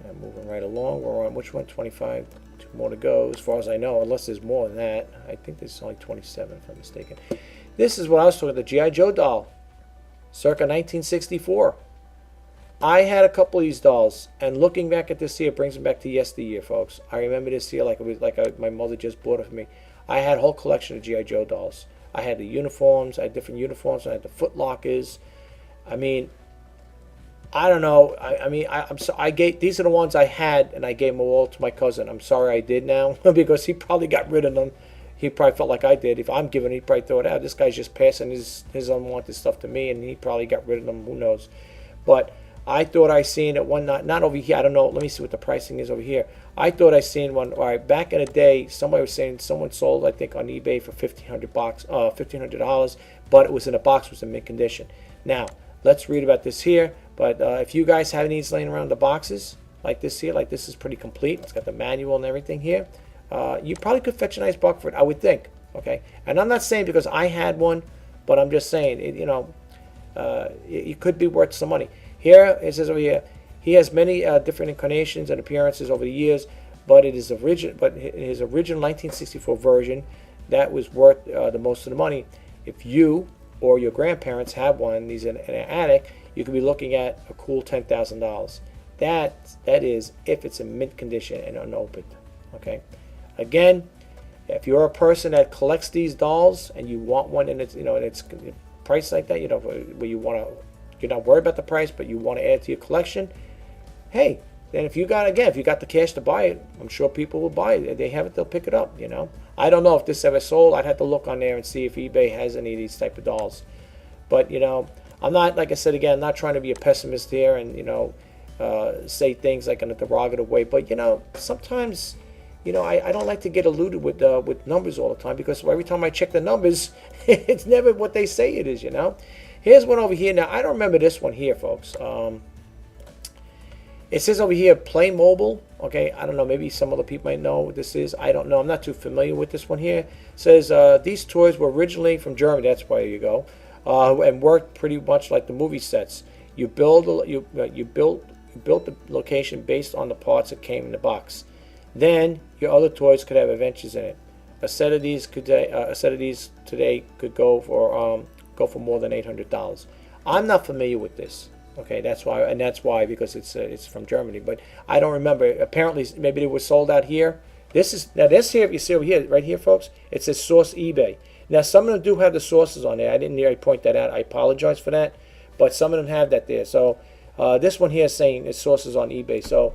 And moving right along, we're on which one? 25. 2 more to go, as far as I know, unless there's more than that. I think there's only 27, if I'm mistaken. This is what I was talking about, the G.I. Joe doll, circa 1964. I had a couple of these dolls, and looking back at this here brings me back to yesteryear, folks. I remember this here like it was my mother just bought it for me. I had a whole collection of G.I. Joe dolls. I had the uniforms, I had different uniforms, I had the foot lockers. I mean, I don't know. I gave, these are the ones I had, and I gave them all to my cousin. I'm sorry I did now, because he probably got rid of them. He probably felt like I did. If I'm giving it, he'd probably throw it out. This guy's just passing his unwanted stuff to me, and he probably got rid of them. Who knows? But I thought I seen it one, not over here. I don't know. Let me see what the pricing is over here. I thought I seen one. All right, back in the day, somebody was saying someone sold, I think, on eBay for $1,500, but it was in a box, was in mint condition. Now, let's read about this here. But if you guys have these laying around the boxes, like this here, like this is pretty complete. It's got the manual and everything here. You probably could fetch a nice buck for it, I would think. Okay, and I'm not saying because I had one, but I'm just saying, it could be worth some money. Here, it says over here, he has many different incarnations and appearances over the years, but his original 1964 version, that was worth the most of the money. If you or your grandparents have one of these in an attic, you could be looking at a cool $10,000. That is if it's in mint condition and unopened. Okay. Again, if you're a person that collects these dolls and you want one and it's priced like that, where you're not worried about the price, but you want to add to your collection, hey, then if you got the cash to buy it, I'm sure people will buy it. If they have it, they'll pick it up. I don't know if this ever sold. I'd have to look on there and see if eBay has any of these type of dolls. But I'm not, like I said again, I'm not trying to be a pessimist here and say things like in a derogative way. But sometimes I don't like to get eluded with numbers all the time, because every time I check the numbers, it's never what they say it is. Here's one over here. Now I don't remember this one here, folks. It says over here Playmobil Okay, I don't know. Maybe some other people might know what this is. I don't know. I'm not too familiar with this one here. It says these toys were originally from Germany. That's where you go, and worked pretty much like the movie sets. You built the location based on the parts that came in the box. Then your other toys could have adventures in it. A set of these today could go for more than $800. I'm not familiar with this. Okay, that's why because it's from Germany, but I don't remember. Apparently, maybe they were sold out here. This here, if you see over here, right here, folks, it says source eBay. Now, some of them do have the sources on there. I didn't really point that out. I apologize for that, but some of them have that there. So this one here is saying it's sources on eBay. So,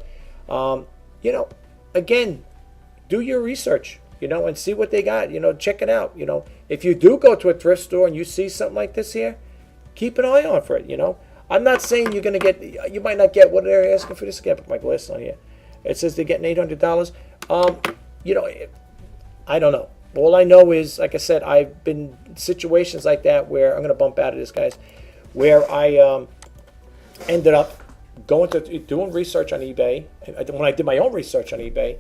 again, do your research, and see what they got. Check it out. If you do go to a thrift store and you see something like this here, keep an eye on for it. I'm not saying you're going to get, you might not get what they're asking for this. Again, put my glasses on here. It says they're getting $800. I don't know. All I know is, like I said, I've been in situations like that where I'm going to bump out of this, guys, where I ended up doing research on eBay. When I did my own research on eBay,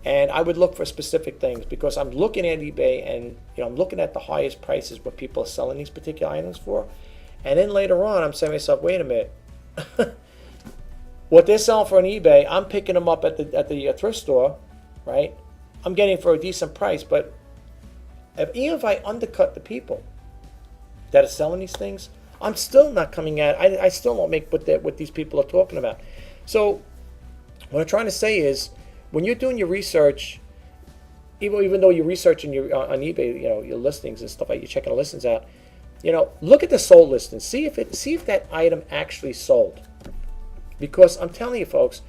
and I would look for specific things because I'm looking at eBay and I'm looking at the highest prices what people are selling these particular items for. And then later on, I'm saying to myself, wait a minute. What they're selling for on eBay, I'm picking them up at the thrift store, right? I'm getting for a decent price. But even if I undercut the people that are selling these things, I'm still not coming at it. I still don't make what these people are talking about. So what I'm trying to say is, when you're doing your research, even though you're researching on eBay, your listings and stuff like you're checking the listings out, look at the sold listing. See if that item actually sold. Because I'm telling you, folks,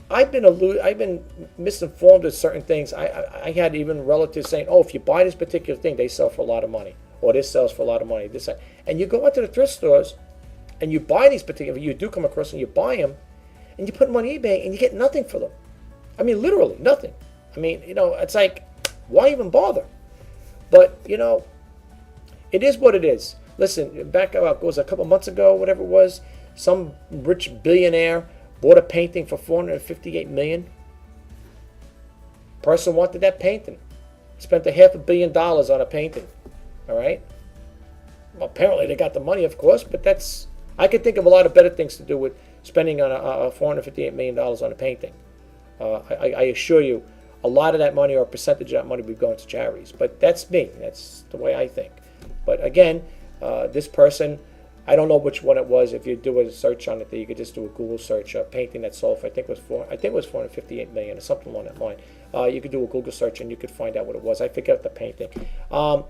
I've been misinformed with certain things. I had even relatives saying, "Oh, if you buy this particular thing, they sell for a lot of money, or this sells for a lot of money." And you go out to the thrift stores, and you buy these particular. You do come across and you buy them, and you put them on eBay, and you get nothing for them. I mean, literally nothing. I mean, it's like, why even bother? But it is what it is. Listen, back it was a couple months ago, whatever it was, some rich billionaire bought a painting for $458 million. Person wanted that painting. Spent $500 million on a painting. All right? Well, apparently they got the money, of course, but I could think of a lot of better things to do with spending on a $458 million on a painting. I assure you, a lot of that money or a percentage of that money would be going to charities. But that's me. That's the way I think. But again, this person, I don't know which one it was. If you do a search on it, you could just do a Google search. A painting that sold for I think it was $458 million or something along that line. You could do a Google search and you could find out what it was. I forget the painting. I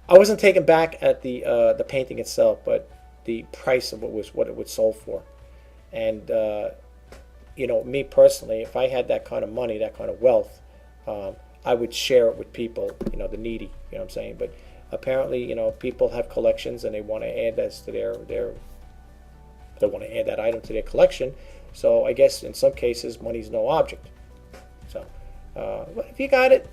wasn't taken back at the painting itself, but the price of what it would sold for. And me personally, if I had that kind of money, that kind of wealth, I would share it with people, the needy. You know what I'm saying? But apparently, people have collections and they want to add this to they want to add that item to their collection. So I guess in some cases, money's no object. So, but if you got it,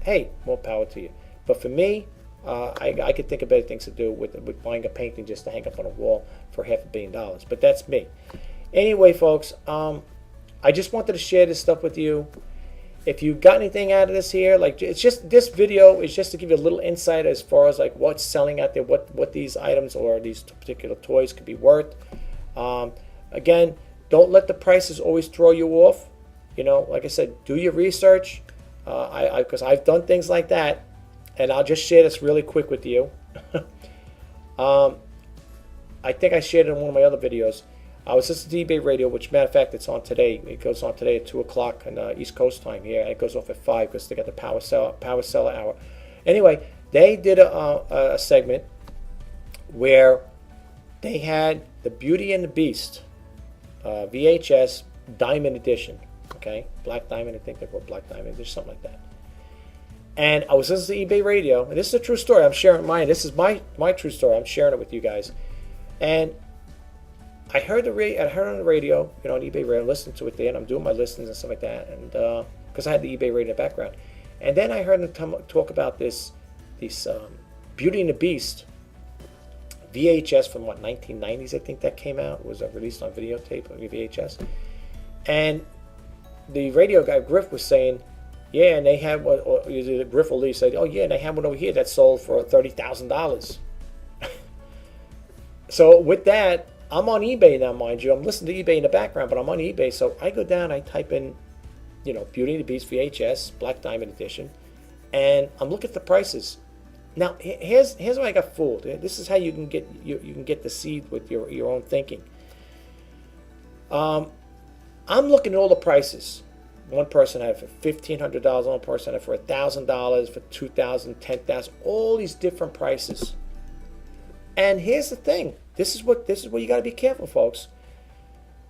hey, more power to you. But for me, I could think of better things to do with buying a painting just to hang up on a wall for $500 million. But that's me. Anyway, folks, I just wanted to share this stuff with you. If you got anything out of this here, it's just this video is just to give you a little insight as far as like what's selling out there, what these items or these particular toys could be worth. Again, don't let the prices always throw you off. Like I said, do your research. Because I've done things like that, and I'll just share this really quick with you. I think I shared it in one of my other videos. I was listening to eBay Radio, which, matter of fact, it's on today. It goes on today at 2 o'clock on East Coast time here. And it goes off at 5 because they got the power seller hour. Anyway, they did a segment where they had the Beauty and the Beast VHS Diamond Edition. Okay? Black Diamond, I think they call it Black Diamond Edition, something like that. And I was listening to eBay Radio, and this is a true story. I'm sharing mine. This is my true story. I'm sharing it with you guys. And I heard on the radio, on eBay Radio, listened to it there, and I'm doing my listings and stuff like that, and because I had the eBay Radio in the background. And then I heard them talk about this Beauty and the Beast VHS from 1990s, I think that came out. It was released on videotape on VHS. And the radio guy Griff was saying, yeah, and they had one. Or either Griff or Lee said, oh yeah, and they had one over here that sold for $30,000. So with that, I'm on eBay now, mind you. I'm listening to eBay in the background, but I'm on eBay. So I go down, I type in, Beauty and the Beast VHS, Black Diamond Edition, and I'm looking at the prices. Now, here's where I got fooled. This is how you can get the seed with your own thinking. I'm looking at all the prices. One person had it for $1,500. One person had it for $1,000, for $2,000, $10,000. All these different prices. And here's the thing. This is what you got to be careful, folks.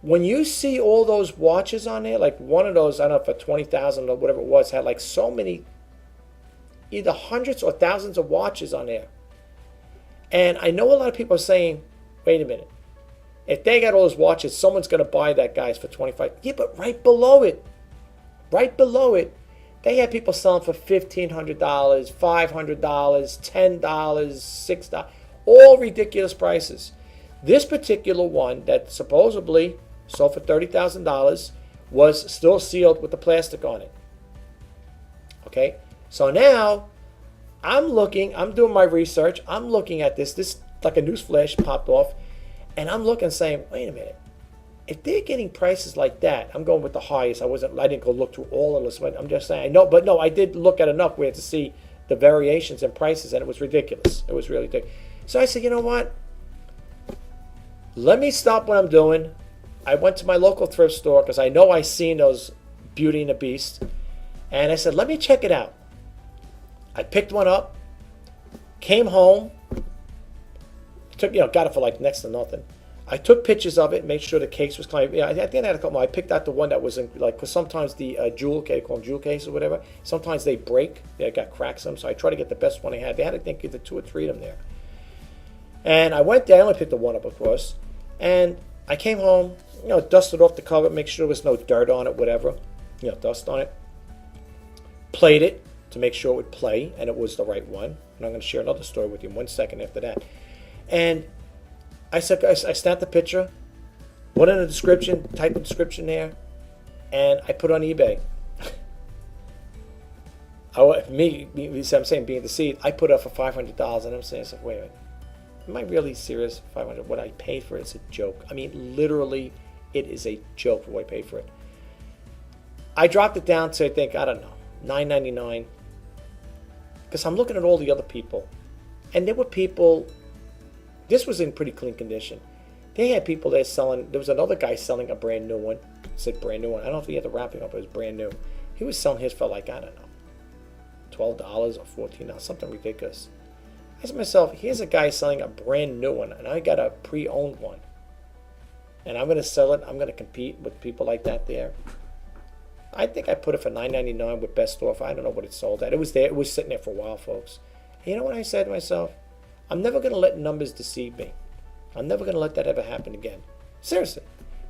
When you see all those watches on there, like one of those, I don't know, for $20,000 or whatever it was, had like so many, either hundreds or thousands of watches on there. And I know a lot of people are saying, wait a minute. If they got all those watches, someone's going to buy that guy's for $25. Yeah, but right below it, they had people selling for $1,500, $500, $10, $6, all ridiculous prices. This particular one that supposedly sold for $30,000 was still sealed with the plastic on it. Okay, so now I'm doing my research, I'm looking at this like a news flash popped off, and I'm looking saying, wait a minute, if they're getting prices like that, I'm going with the highest. I didn't go look through all of this, but I'm just saying, I did look at enough where to see the variations in prices, and it was ridiculous. It was really ridiculous. So I said, you know what? Let me stop what I'm doing. I went to my local thrift store because I know I seen those Beauty and the Beast, and I said, let me check it out. I picked one up, came home, got it for like next to nothing. I took pictures of it, made sure the case was clean. I think I had a couple. I picked out the one that was in, because sometimes the jewel case, called jewel case or whatever, sometimes they break. They got cracks in them, so I try to get the best one I had. They had, I think, either 2 or 3 of them there. And I went there. I only picked the one up, of course. And I came home, dusted off the cover, make sure there was no dirt on it, whatever, dust on it. Played it to make sure it would play, and it was the right one. And I'm going to share another story with you in 1 second after that. And I snapped the picture, went in the description, typed the description there, and I put it on eBay. I'm saying being deceived, I put it up for $500, and I'm saying, wait a minute, am I really serious? $500? What I paid for it's a joke. I mean, literally, it is a joke for what I paid for it. I dropped it down to, I think, I don't know, $9.99, because I'm looking at all the other people, and there were people. This was in pretty clean condition. They had people there selling. There was another guy selling a brand new one. It said brand new one. I don't know if he had the wrapping up. It was brand new. He was selling his for like, I don't know, $12 or $14, something ridiculous. I said to myself, here's a guy selling a brand new one, and I got a pre-owned one. And I'm going to sell it. I'm going to compete with people like that there. I think I put it for $9.99 with best offer. I don't know what it sold at. It was there. It was sitting there for a while, folks. And you know what I said to myself? I'm never going to let numbers deceive me. I'm never going to let that ever happen again. Seriously.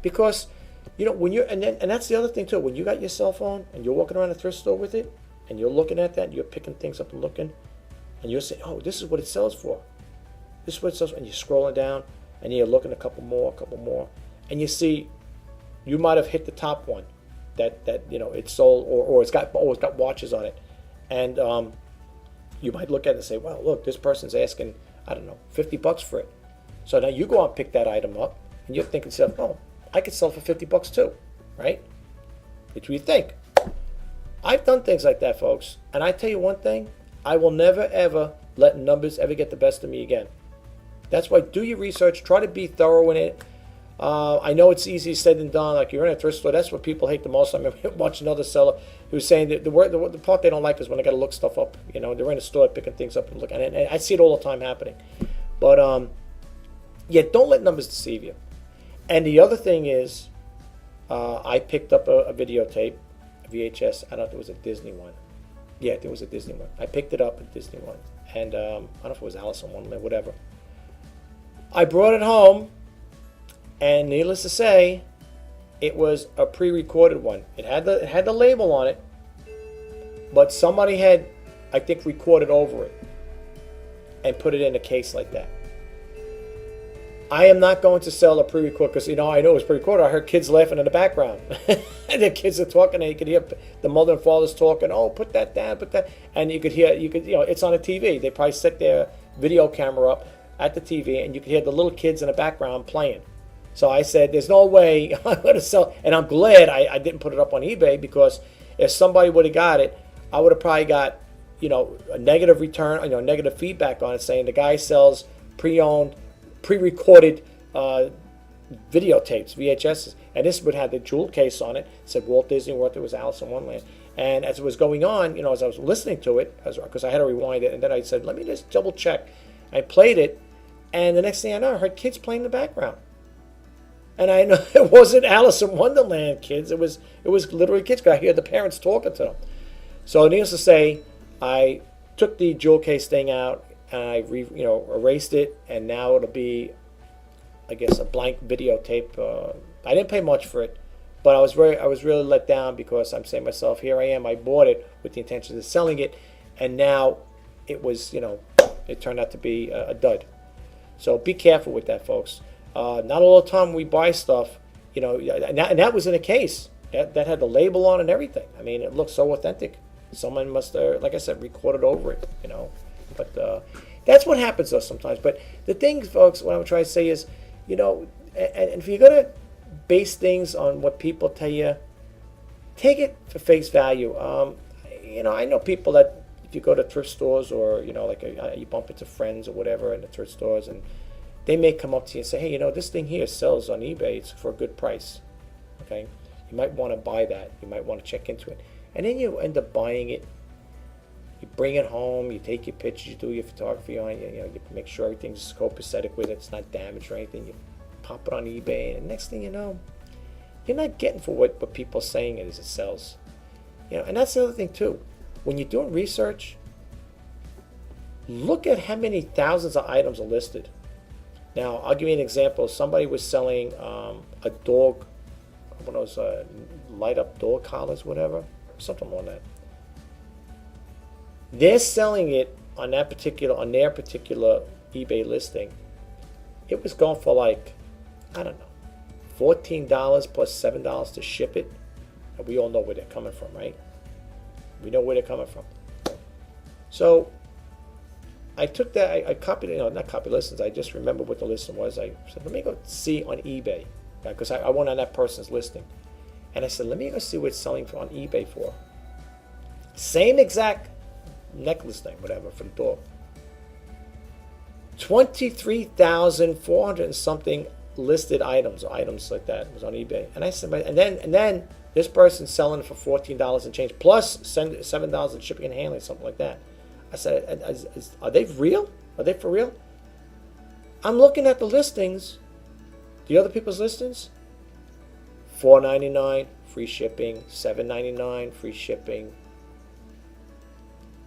Because, when you're, and that's the other thing too, when you got your cell phone and you're walking around a thrift store with it, and you're looking at that, and you're picking things up and looking, and you're saying, oh, this is what it sells for. This is what it sells for. And you're scrolling down, and you're looking a couple more, and you see, you might have hit the top one that it sold, or it's got watches on it. And you might look at it and say, well, look, this person's asking, I don't know, $50 for it. So now you go out and pick that item up, and you're thinking to yourself, oh, I could sell for $50 too, right? It's what you think. I've done things like that, folks. And I tell you one thing, I will never, ever let numbers ever get the best of me again. That's why do your research. Try to be thorough in it. I know it's easier said than done. Like you're in a thrift store, that's what people hate the most. I remember watching another seller who was saying that the part they don't like is when they got to look stuff up. They're in a store picking things up and looking. And I see it all the time happening. But don't let numbers deceive you. And the other thing is, I picked up a videotape, a VHS. I don't know if it was a Disney one. Yeah, I think it was a Disney one. I picked it up, a Disney one. And I don't know if it was Alice in Wonderland, whatever. I brought it home. And needless to say, it was a pre-recorded one. It had the label on it, but somebody had, I think, recorded over it and put it in a case like that. I am not going to sell a pre-record because, I know it's pre-recorded. I heard kids laughing in the background. And the kids are talking, and you could hear the mother and father's talking. Oh, put that down, put that. And you could hear, it's on a TV. They probably set their video camera up at the TV, and you could hear the little kids in the background playing. So I said, there's no way I'm going to sell. And I'm glad I didn't put it up on eBay, because if somebody would have got it, I would have probably got, a negative return, negative feedback on it, saying the guy sells pre-owned, pre-recorded videotapes, VHSs, and this would have the jewel case on it. It said Walt Disney World. It was Alice in Wonderland. And as it was going on, as I was listening to it, because I had to rewind it, and then I said, let me just double check. I played it, and the next thing I know, I heard kids playing in the background. And I know it wasn't Alice in Wonderland kids. It was literally kids. I hear the parents talking to them. So needless to say, I took the jewel case thing out, and I erased it, and now it'll be, I guess, a blank videotape. I didn't pay much for it, but I was really let down, because I'm saying to myself, here I am. I bought it with the intention of selling it, and now it was, it turned out to be a dud. So be careful with that, folks. Not all the time we buy stuff, and that was in a case that had the label on and everything. I mean, it looked so authentic. Someone must have, like I said, recorded over it, But that's what happens though sometimes. But the thing, folks, what I'm trying to say is, and if you're going to base things on what people tell you, take it for face value. I know people that, if you go to thrift stores, or, you bump into friends or whatever in the thrift stores, and they may come up to you and say, hey, this thing here sells on eBay. It's for a good price. Okay? You might want to buy that. You might want to check into it. And then you end up buying it. You bring it home. You take your pictures. You do your photography on it. You make sure everything's copacetic with it. It's not damaged or anything. You pop it on eBay. And the next thing you know, you're not getting for what people are saying it is. It sells. And that's the other thing, too. When you're doing research, look at how many thousands of items are listed. Now, I'll give you an example. Somebody was selling a dog, one of those light-up dog collars, whatever, something like that. They're selling it on their particular eBay listing. It was going for like, I don't know, $14 plus $7 to ship it. And we all know where they're coming from, right? We know where they're coming from. So I took that, I copied it, not copied listings, I just remember what the listing was. I said, let me go see on eBay, because I went on that person's listing. And I said, let me go see what it's selling for on eBay for. Same exact necklace thing, whatever, for the dog. 23,400 and something listed items like that was on eBay. And I said, and then this person's selling it for $14 and change, plus $7 in shipping and handling, something like that. I said, are they real? Are they for real? I'm looking at the listings, the other people's listings. $4.99 free shipping, $7.99 free shipping.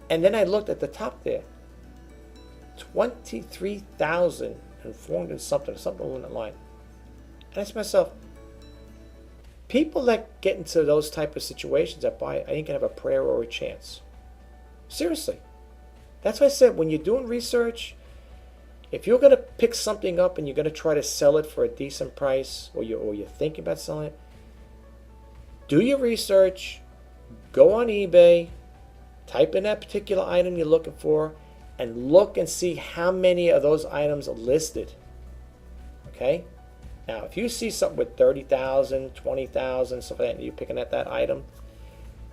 And then I looked at the top there. 23,400 something along that line. And I asked myself, people that get into those type of situations that buy it, I ain't gonna have a prayer or a chance. Seriously. That's why I said, when you're doing research, if you're gonna pick something up and you're gonna try to sell it for a decent price, or you're thinking about selling it, do your research, go on eBay, type in that particular item you're looking for, and look and see how many of those items are listed. Okay? Now, if you see something with 30,000, 20,000, stuff like that, and you're picking at that item,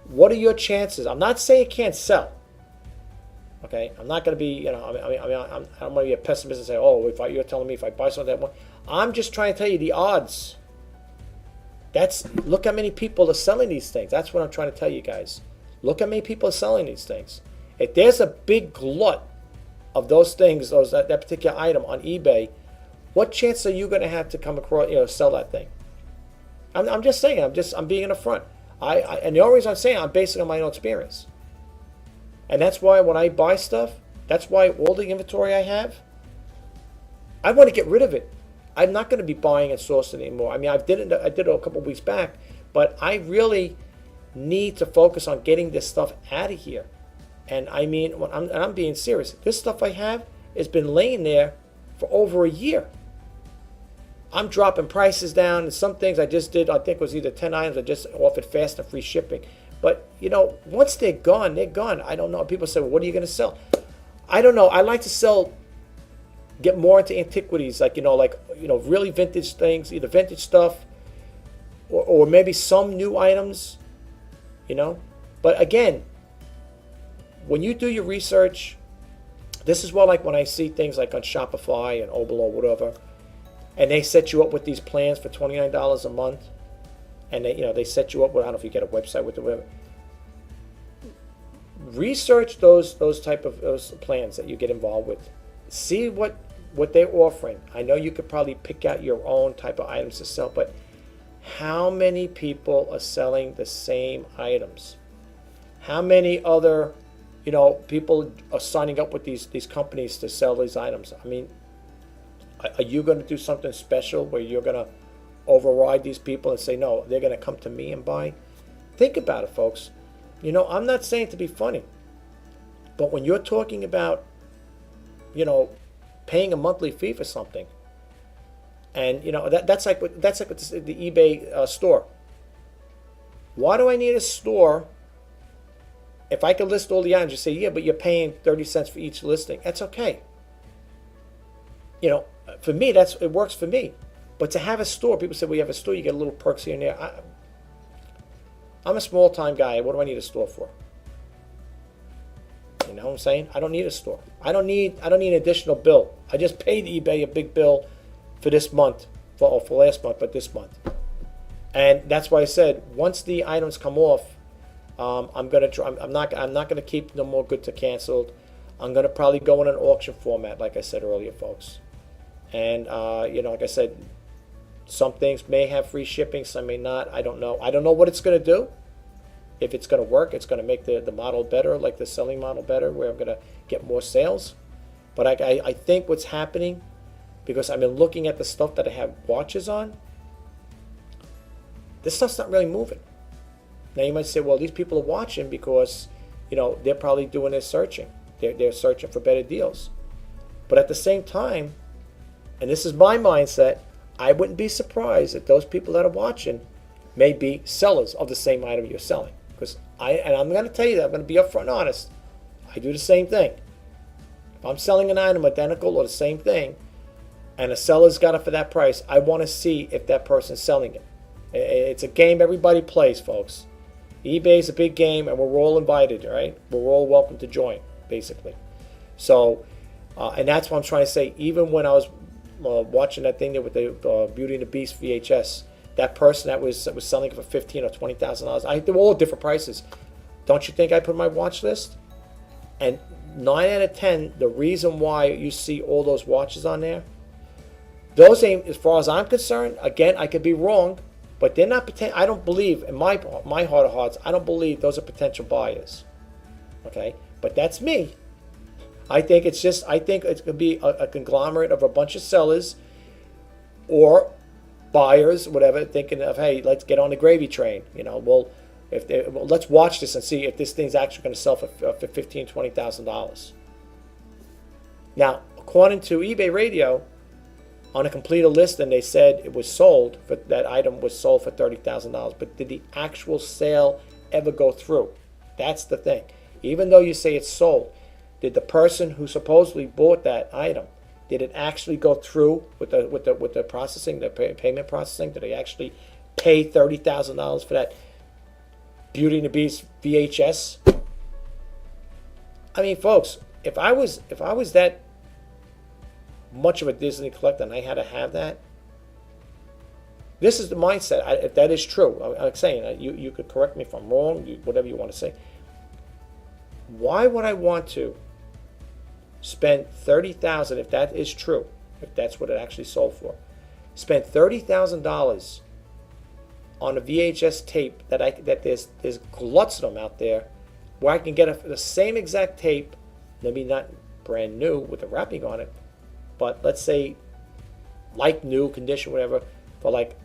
what are your chances? I'm not saying it can't sell. Okay? I'm not going to be, I don't want to be a pessimist and say, oh, you're telling me if I buy something that one. I'm just trying to tell you the odds. Look how many people are selling these things. That's what I'm trying to tell you guys. Look how many people are selling these things. If there's a big glut of those things, that particular item on eBay, what chance are you going to have to come across, sell that thing? I'm just saying. I'm being in the front. And the only reason I'm saying, I'm basing it on my own experience. And that's why when I buy stuff, that's why all the inventory I have, I want to get rid of it. I'm not going to be buying and sourcing anymore. I mean, I did it a couple of weeks back, but I really need to focus on getting this stuff out of here. And I mean, I'm being serious. This stuff I have has been laying there for over a year. I'm dropping prices down, and some things I just did, I think it was either 10 items, I just offered fast and free shipping. But, once they're gone, they're gone. I don't know. People say, well, what are you going to sell? I don't know. I like to sell, get more into antiquities, really vintage things, either vintage stuff or maybe some new items, But again, when you do your research, this is like when I see things like on Shopify and Obel or whatever, and they set you up with these plans for $29 a month, and they set you up with, I don't know if you get a website with the web. Research those type of those plans that you get involved with. See what they're offering. I know you could probably pick out your own type of items to sell, but how many people are selling the same items? How many other people are signing up with these companies to sell these items? I mean, are you going to do something special where you're going to override these people and say, no, they're going to come to me and buy? Think about it, folks. I'm not saying to be funny, but when you're talking about, paying a monthly fee for something, and that's like the eBay store. Why do I need a store if I can list all the items? You say, yeah, but you're paying 30 cents for each listing. That's okay. For me, it works for me. But to have a store, people say, well, you have a store, you get a little perks here and there. I'm a small-time guy. What do I need a store for? You know what I'm saying? I don't need a store. I don't need an additional bill. I just paid eBay a big bill for this month, for last month, but this month. And that's why I said, once the items come off, I'm not gonna keep no more good to canceled. I'm gonna probably go in an auction format, like I said earlier, folks. And like I said, some things may have free shipping, some may not. I don't know. I don't know what it's going to do. If it's going to work, it's going to make the model better, like the selling model better, where I'm going to get more sales. But I think what's happening, because I've been looking at the stuff that I have watches on, this stuff's not really moving. Now you might say, well, these people are watching because, they're probably doing their searching. They're searching for better deals. But at the same time, and this is my mindset, I wouldn't be surprised if those people that are watching may be sellers of the same item you're selling. Because I'm going to tell you that, I'm going to be upfront and honest. I do the same thing. If I'm selling an item identical or the same thing, and a seller's got it for that price, I want to see if that person's selling it. It's a game everybody plays, folks. eBay's a big game, and we're all invited, right? We're all welcome to join, basically. So, and that's what I'm trying to say. Even when I was watching that thing there with the Beauty and the Beast VHS, that person that was selling it for $15,000 or $20,000, they were all different prices. Don't you think I put my watch list? And 9 out of 10, the reason why you see all those watches on there, those ain't, as far as I'm concerned, again, I could be wrong, but they're not potential. I don't believe, in my heart of hearts, I don't believe those are potential buyers. Okay, but that's me. I think it's going to be a conglomerate of a bunch of sellers or buyers, whatever, thinking of, hey, let's get on the gravy train. Let's watch this and see if this thing's actually going to sell for $15,000, $20,000. Now, according to eBay Radio, on a completed list, and they said it was sold, that item was sold for $30,000. But did the actual sale ever go through? That's the thing. Even though you say it's sold, did the person who supposedly bought that item, did it actually go through with the processing, the payment processing? Did they actually pay $30,000 for that Beauty and the Beast VHS? I mean, folks, if I was that much of a Disney collector and I had to have that, this is the mindset. If that is true, I'm saying, you could correct me if I'm wrong, whatever you want to say. Why would I want to spend $30,000, if that is true, if that's what it actually sold for, spend $30,000 on a VHS tape that there's gluts of them out there, where I can get the same exact tape, maybe not brand new with the wrapping on it, but let's say like new condition, whatever, for like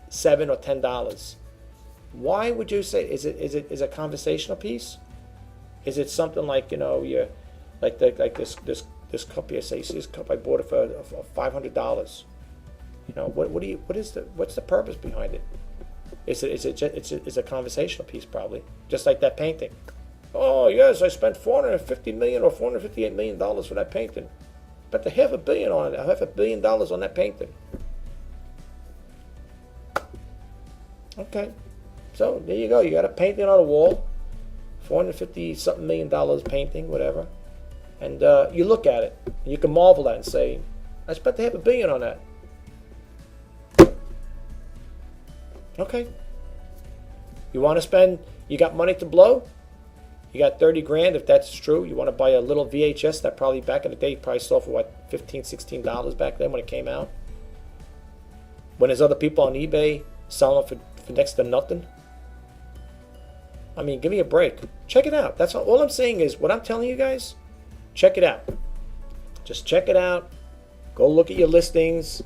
$7 or $10. Why would you say, is it a conversational piece? Is it something like, you like this cup here? Say, see this cup, I bought it for $500. You know, what's the purpose behind it? It's a conversational piece probably, just like that painting. Oh yes, I spent $450 million or $458 million for that painting. But the half a billion on it, $500 million on that painting. Okay, so there you go. You got a painting on a wall, $450 something million painting, whatever, and you look at it, and you can marvel at it and say, I spent $500 million on that. Okay. You want to spend? You got money to blow? You got 30 grand, if that's true. You want to buy a little VHS that probably back in the day probably sold for what, $15, $16 back then when it came out? When there's other people on eBay selling for next to nothing? I mean, give me a break. Check it out. That's all I'm saying is, what I'm telling you guys, check it out. Just check it out. Go look at your listings.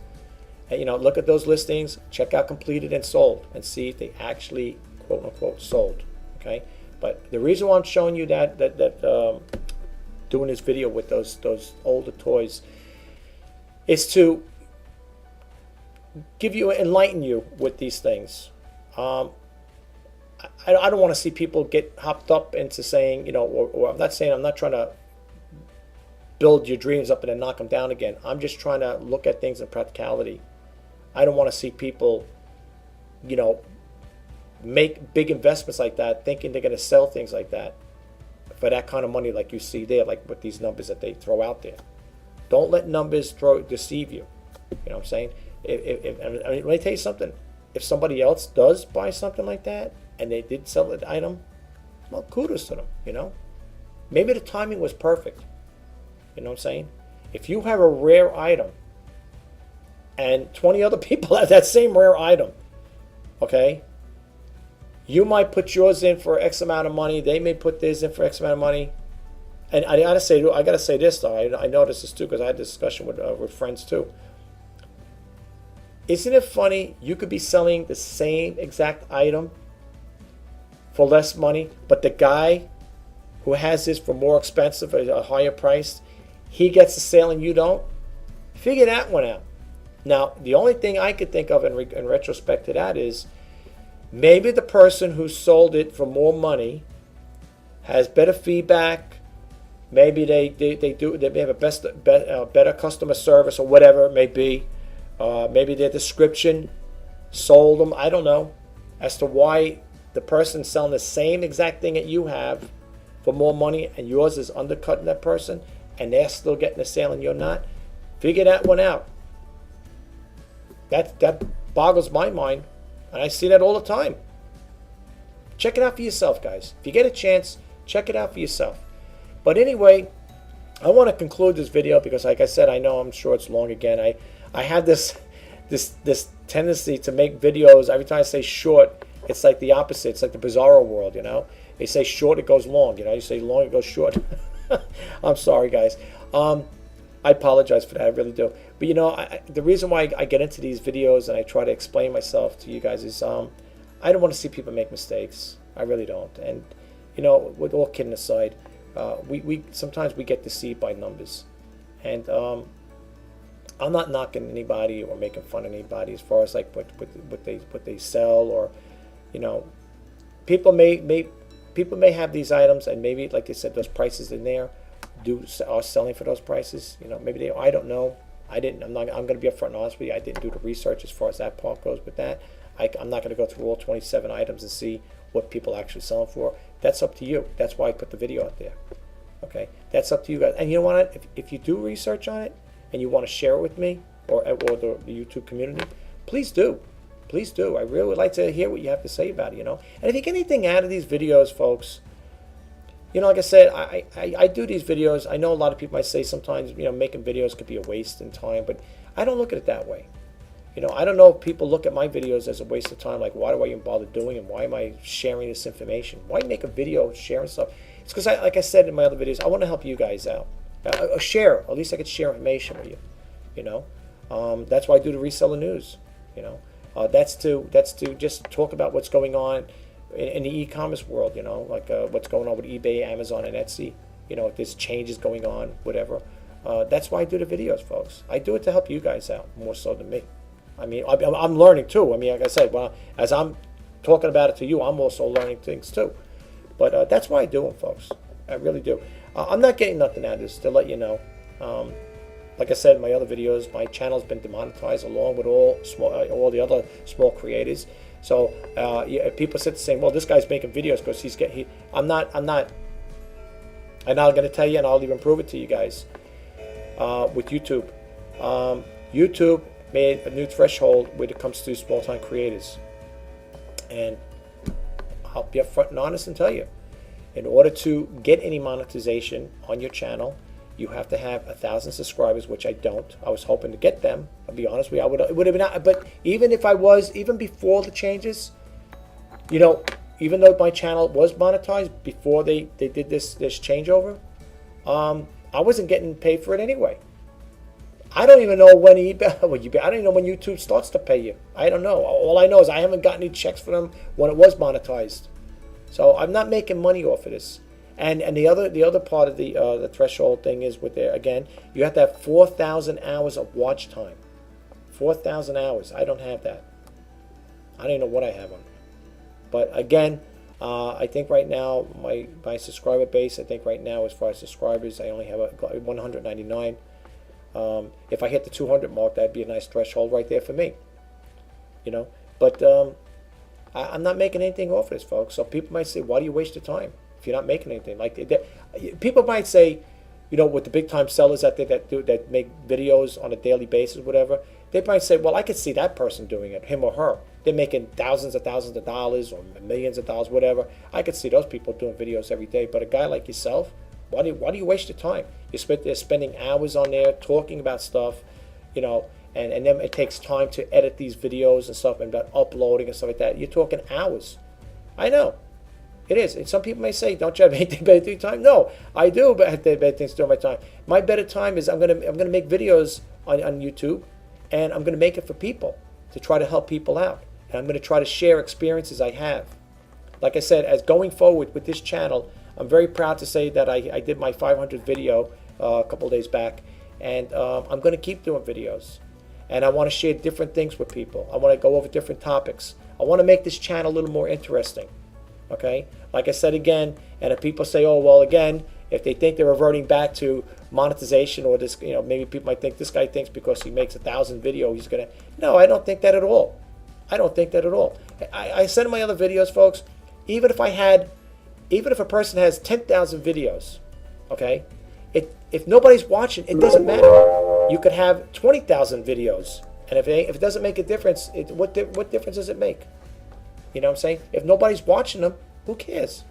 And, look at those listings. Check out completed and sold and see if they actually, quote unquote, sold. Okay? But the reason why I'm showing you that doing this video with those older toys is to enlighten you with these things. I don't want to see people get hopped up into saying, or I'm not trying to build your dreams up and then knock them down again. I'm just trying to look at things in practicality. I don't want to see people, make big investments like that, thinking they're going to sell things like that for that kind of money, like you see there, like with these numbers that they throw out there. Don't let numbers deceive you. You know what I'm saying? Let me tell you something. If somebody else does buy something like that and they did sell an item, well, kudos to them. Maybe the timing was perfect. You know what I'm saying? If you have a rare item and 20 other people have that same rare item, okay? You might put yours in for X amount of money. They may put theirs in for X amount of money. And I gotta say this though. I noticed this too because I had a discussion with friends too. Isn't it funny? You could be selling the same exact item for less money, but the guy who has this for more expensive, a higher price, he gets the sale and you don't. Figure that one out. Now, the only thing I could think of in retrospect to that is, maybe the person who sold it for more money has better feedback. Maybe they may have a better customer service or whatever it may be. Maybe their description sold them. I don't know as to why the person selling the same exact thing that you have for more money and yours is undercutting that person and they're still getting a sale and you're not. Figure that one out. That boggles my mind. And I see that all the time. Check it out for yourself, guys. If you get a chance, check it out for yourself. But anyway, I want to conclude this video because, like I said, I'm sure it's long again. I have this tendency to make videos. Every time I say short, it's like the opposite. It's like the bizarro world, They say short, it goes long. You say long, it goes short. I'm sorry, guys. I apologize for that. I really do. But the reason why I get into these videos and I try to explain myself to you guys is I don't want to see people make mistakes. I really don't. And with all kidding aside, we sometimes we get deceived by numbers. And I'm not knocking anybody or making fun of anybody as far as like what they sell or people may have these items and maybe, like I said, those prices in there are selling for those prices. Maybe they. I don't know. I'm going to be upfront and honest with you. I didn't do the research as far as that part goes with that. I'm not going to go through all 27 items and see what people actually selling for. That's up to you. That's why I put the video out there. Okay, that's up to you guys. And you know what? If you do research on it and you want to share it with me or the YouTube community, please do. Please do. I really would like to hear what you have to say about it. And if you get anything out of these videos, folks. Like I said, I do these videos. I know a lot of people might say sometimes, making videos could be a waste in time, but I don't look at it that way. I don't know if people look at my videos as a waste of time, like, why do I even bother doing them? Why am I sharing this information? Why make a video sharing stuff? It's because, like I said in my other videos, I want to help you guys out. Share. At least I could share information with you. That's why I do the reseller news. That's to just talk about what's going on in the e-commerce world, like what's going on with eBay, Amazon, and Etsy. If there's changes going on, whatever. That's why I do the videos, folks. I do it to help you guys out more so than me. I mean, I'm learning too. I mean, like I said, well, as I'm talking about it to you, I'm also learning things too. But that's why I do them, folks. I really do. I'm not getting nothing out of this, to let you know. Like I said in my other videos, my channel's been demonetized along with all the other small creators. So people sit saying, "Well, this guy's making videos because he's getting." I'm not going to tell you, and I'll even prove it to you guys. With YouTube, YouTube made a new threshold when it comes to small-time creators, and I'll be upfront and honest and tell you, in order to get any monetization on your channel, you have to have 1,000 subscribers, which I don't. I was hoping to get them. I'll be honest with you. It would have been, but even if I was, even before the changes, you know, even though my channel was monetized before they did this changeover, I wasn't getting paid for it anyway. I don't even know when I don't even know when YouTube starts to pay you. I don't know. All I know is I haven't gotten any checks for them when it was monetized. So I'm not making money off of this. And the other part of the threshold thing is with there again, you have to have 4,000 hours of watch time. 4,000 hours. I don't have that. I don't even know what I have on. But again, I think right now my subscriber base, I think right now as far as subscribers, I only have 199. If I hit the 200 mark, that'd be a nice threshold right there for me. You know, but I'm not making anything off of this, folks. So people might say, why do you waste your time if you're not making anything? Like people might say, you know, with the big time sellers out there that make videos on a daily basis, whatever, they might say, well, I could see that person doing it, him or her. They're making thousands of dollars or millions of dollars, whatever. I could see those people doing videos every day. But a guy like yourself, why do you waste your time? They're spending hours on there talking about stuff, you know, and then it takes time to edit these videos and stuff and about uploading and stuff like that. You're talking hours. I know. It is. And some people may say, don't you have anything better to do time? No, I do, but I have better things to do on my time. My better time is I'm gonna make videos on YouTube, and I'm gonna make it for people to try to help people out. And I'm gonna try to share experiences I have. Like I said, as going forward with this channel, I'm very proud to say that I did my 500th video a couple of days back, and I'm gonna keep doing videos. And I want to share different things with people. I want to go over different topics. I want to make this channel a little more interesting. Okay? Like I said again, and if people say, oh, well, again, if they think they're reverting back to monetization or this, you know, maybe people might think this guy thinks because he makes 1,000 videos, he's going to. No, I don't think that at all. I don't think that at all. I said in my other videos, folks, even if a person has 10,000 videos, okay, if nobody's watching, it doesn't matter. You could have 20,000 videos, and if it doesn't make a difference, what difference does it make? You know what I'm saying? If nobody's watching them, who cares?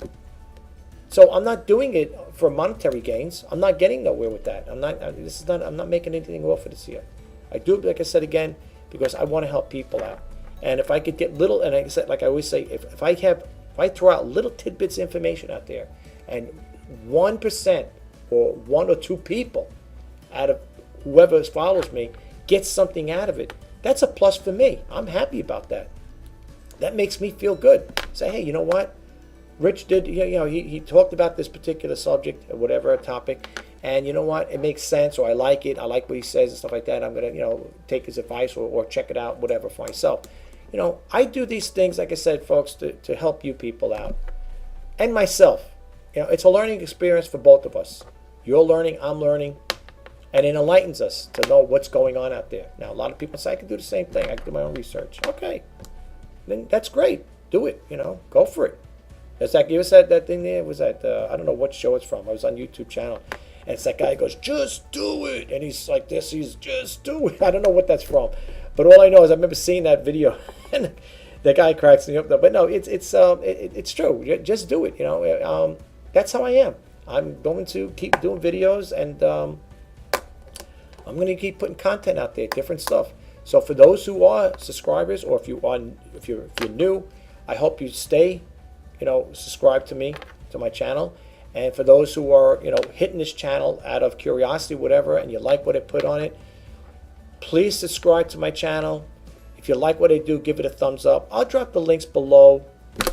So I'm not doing it for monetary gains. I'm not getting nowhere with that. I'm not making anything off of this here. I do it, like I said again, because I want to help people out. And if I could get little, and like I said, like I always say, if I throw out little tidbits of information out there, and 1% or 1 or 2 people out of whoever follows me gets something out of it, that's a plus for me. I'm happy about that. That makes me feel good. Say, hey, you know what? Rich did, you know, he talked about this particular subject or whatever topic, and you know what? It makes sense, or I like it. I like what he says and stuff like that. I'm gonna, you know, take his advice or check it out, whatever, for myself. You know, I do these things, like I said, folks, to help you people out and myself. You know, it's a learning experience for both of us. You're learning, I'm learning. And it enlightens us to know what's going on out there. Now, a lot of people say, I can do the same thing. I can do my own research. Okay. Then that's great. Do it. You know, go for it. It's like, you ever said that thing there? Was that, I don't know what show it's from. I was on YouTube channel. And it's that guy who goes, just do it. And he's like this. He's just do it. I don't know what that's from. But all I know is I remember seeing that video. And the guy cracks me up. But no, it's true. Just do it. You know, that's how I am. I'm going to keep doing videos, and I'm going to keep putting content out there, different stuff. So for those who are subscribers, or if you're new, I hope you stay, you know, subscribe to me, to my channel. And for those who are, you know, hitting this channel out of curiosity, whatever, and you like what I put on it, please subscribe to my channel. If you like what I do, give it a thumbs up. I'll drop the links below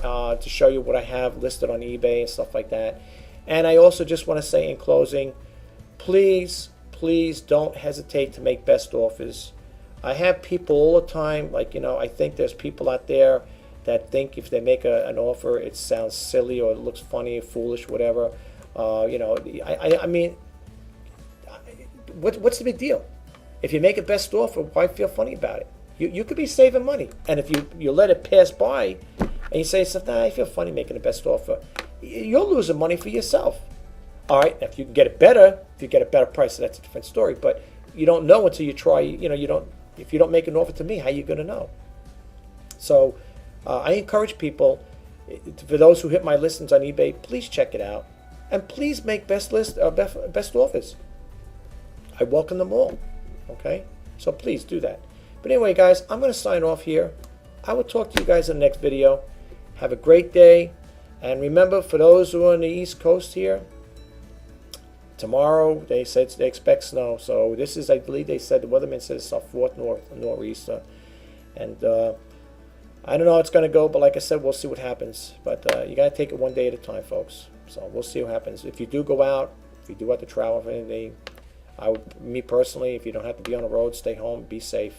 to show you what I have listed on eBay and stuff like that. And I also just want to say in closing, please don't hesitate to make best offers. I have people all the time, like, I think there's people out there that think if they make an offer, it sounds silly or it looks funny, foolish, whatever. I mean, what's the big deal? If you make a best offer, why feel funny about it? You could be saving money. And if you let it pass by and you say something, I feel funny making the best offer, you're losing money for yourself. All right, if you can get it better, if you get a better price, that's a different story. But you don't know until you try. If you don't make an offer to me, how are you going to know? So I encourage people, for those who hit my listings on eBay, please check it out. And please make best offers. I welcome them all. Okay? So please do that. But anyway, guys, I'm going to sign off here. I will talk to you guys in the next video. Have a great day. And remember, for those who are on the East Coast here, tomorrow they said they expect snow. So this is, I believe they said, the weatherman said it's our fourth nor'easter. And I don't know how it's going to go, but like I said, we'll see what happens. But you got to take it one day at a time, folks. So we'll see what happens. If you do go out, if you do have to travel for anything, me personally, if you don't have to be on the road, stay home, be safe,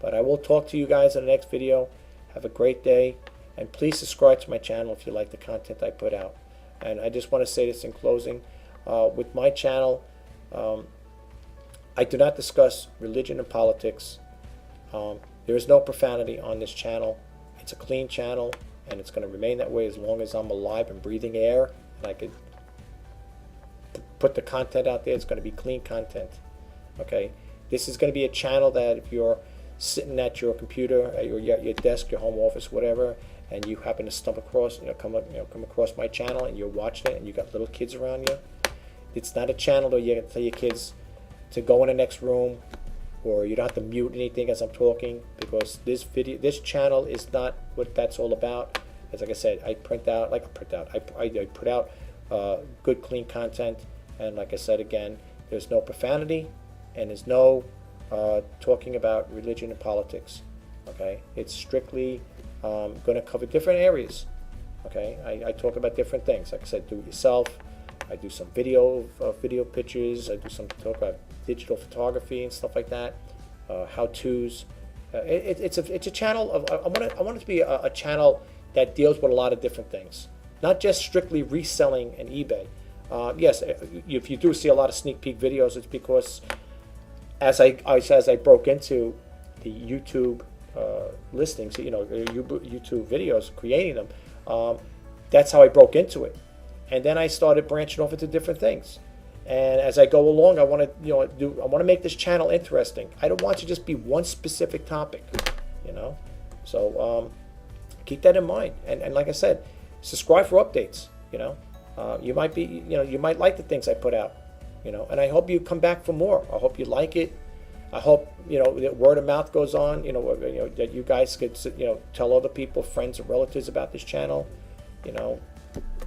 But I will talk to you guys in the next video. Have a great day. And please subscribe to my channel if you like the content I put out. And I just want to say this in closing. With my channel, I do not discuss religion and politics. There is no profanity on this channel. It's a clean channel, and it's going to remain that way as long as I'm alive and breathing air, and I could put the content out there. It's going to be clean content. Okay, this is going to be a channel that if you're sitting at your computer, at your desk, your home office, whatever, and you happen to stumble across, come across my channel, and you're watching it, and you got little kids around you, it's not a channel that you're going to tell your kids to go in the next room, or you don't have to mute anything as I'm talking, because this channel is not what that's all about. As like I said, I put out good, clean content, and like I said again, there's no profanity, and there's no talking about religion and politics. Okay, it's strictly going to cover different areas. Okay, I talk about different things. Like I said, do it yourself. I do some video pictures. I do some talk about digital photography and stuff like that. How-tos. It's a channel of. I want it to be a channel that deals with a lot of different things, not just strictly reselling and eBay. Yes, if you do see a lot of sneak peek videos, it's because as I broke into the YouTube listings, YouTube videos, creating them. That's how I broke into it. And then I started branching off into different things. And as I go along, I want to make this channel interesting. I don't want to just be one specific topic, So keep that in mind. And like I said, subscribe for updates. You might be, you might like the things I put out. And I hope you come back for more. I hope you like it. I hope that word of mouth goes on. That you guys could tell other people, friends, and relatives about this channel.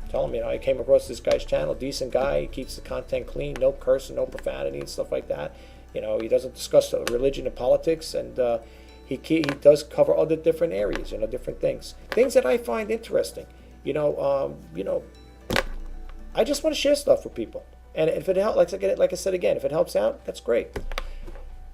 Tell them, I came across this guy's channel, decent guy, he keeps the content clean, no cursing, no profanity and stuff like that. He doesn't discuss religion and politics, and he does cover other different areas, different things that I find interesting. I just want to share stuff with people, and if it helps, like I said again, if it helps out, that's great.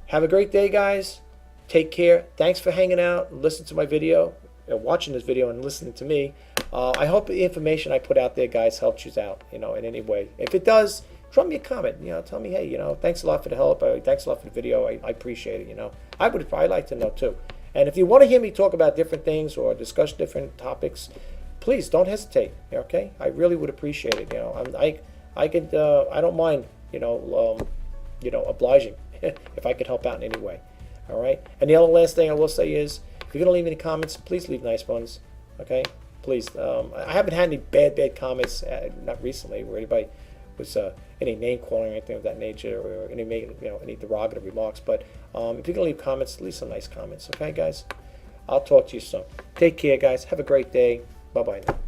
Have a great day, guys. Take care. Thanks for hanging out and listening to my video, watching this video and listening to me. I hope the information I put out there, guys, helps you out, in any way. If it does, drop me a comment. Tell me, hey, thanks a lot for the help. Thanks a lot for the video. I appreciate it. I'd like to know too. And if you want to hear me talk about different things or discuss different topics, please don't hesitate. Okay, I really would appreciate it. I don't mind. Obliging if I could help out in any way. All right. And the other last thing I will say is, if you're gonna leave any comments, please leave nice ones. Okay. Please. I haven't had any bad comments, not recently, where anybody was any name calling or anything of that nature, or any derogatory remarks. But if you're gonna leave comments, leave some nice comments. Okay, guys. I'll talk to you soon. Take care, guys. Have a great day. Bye bye now.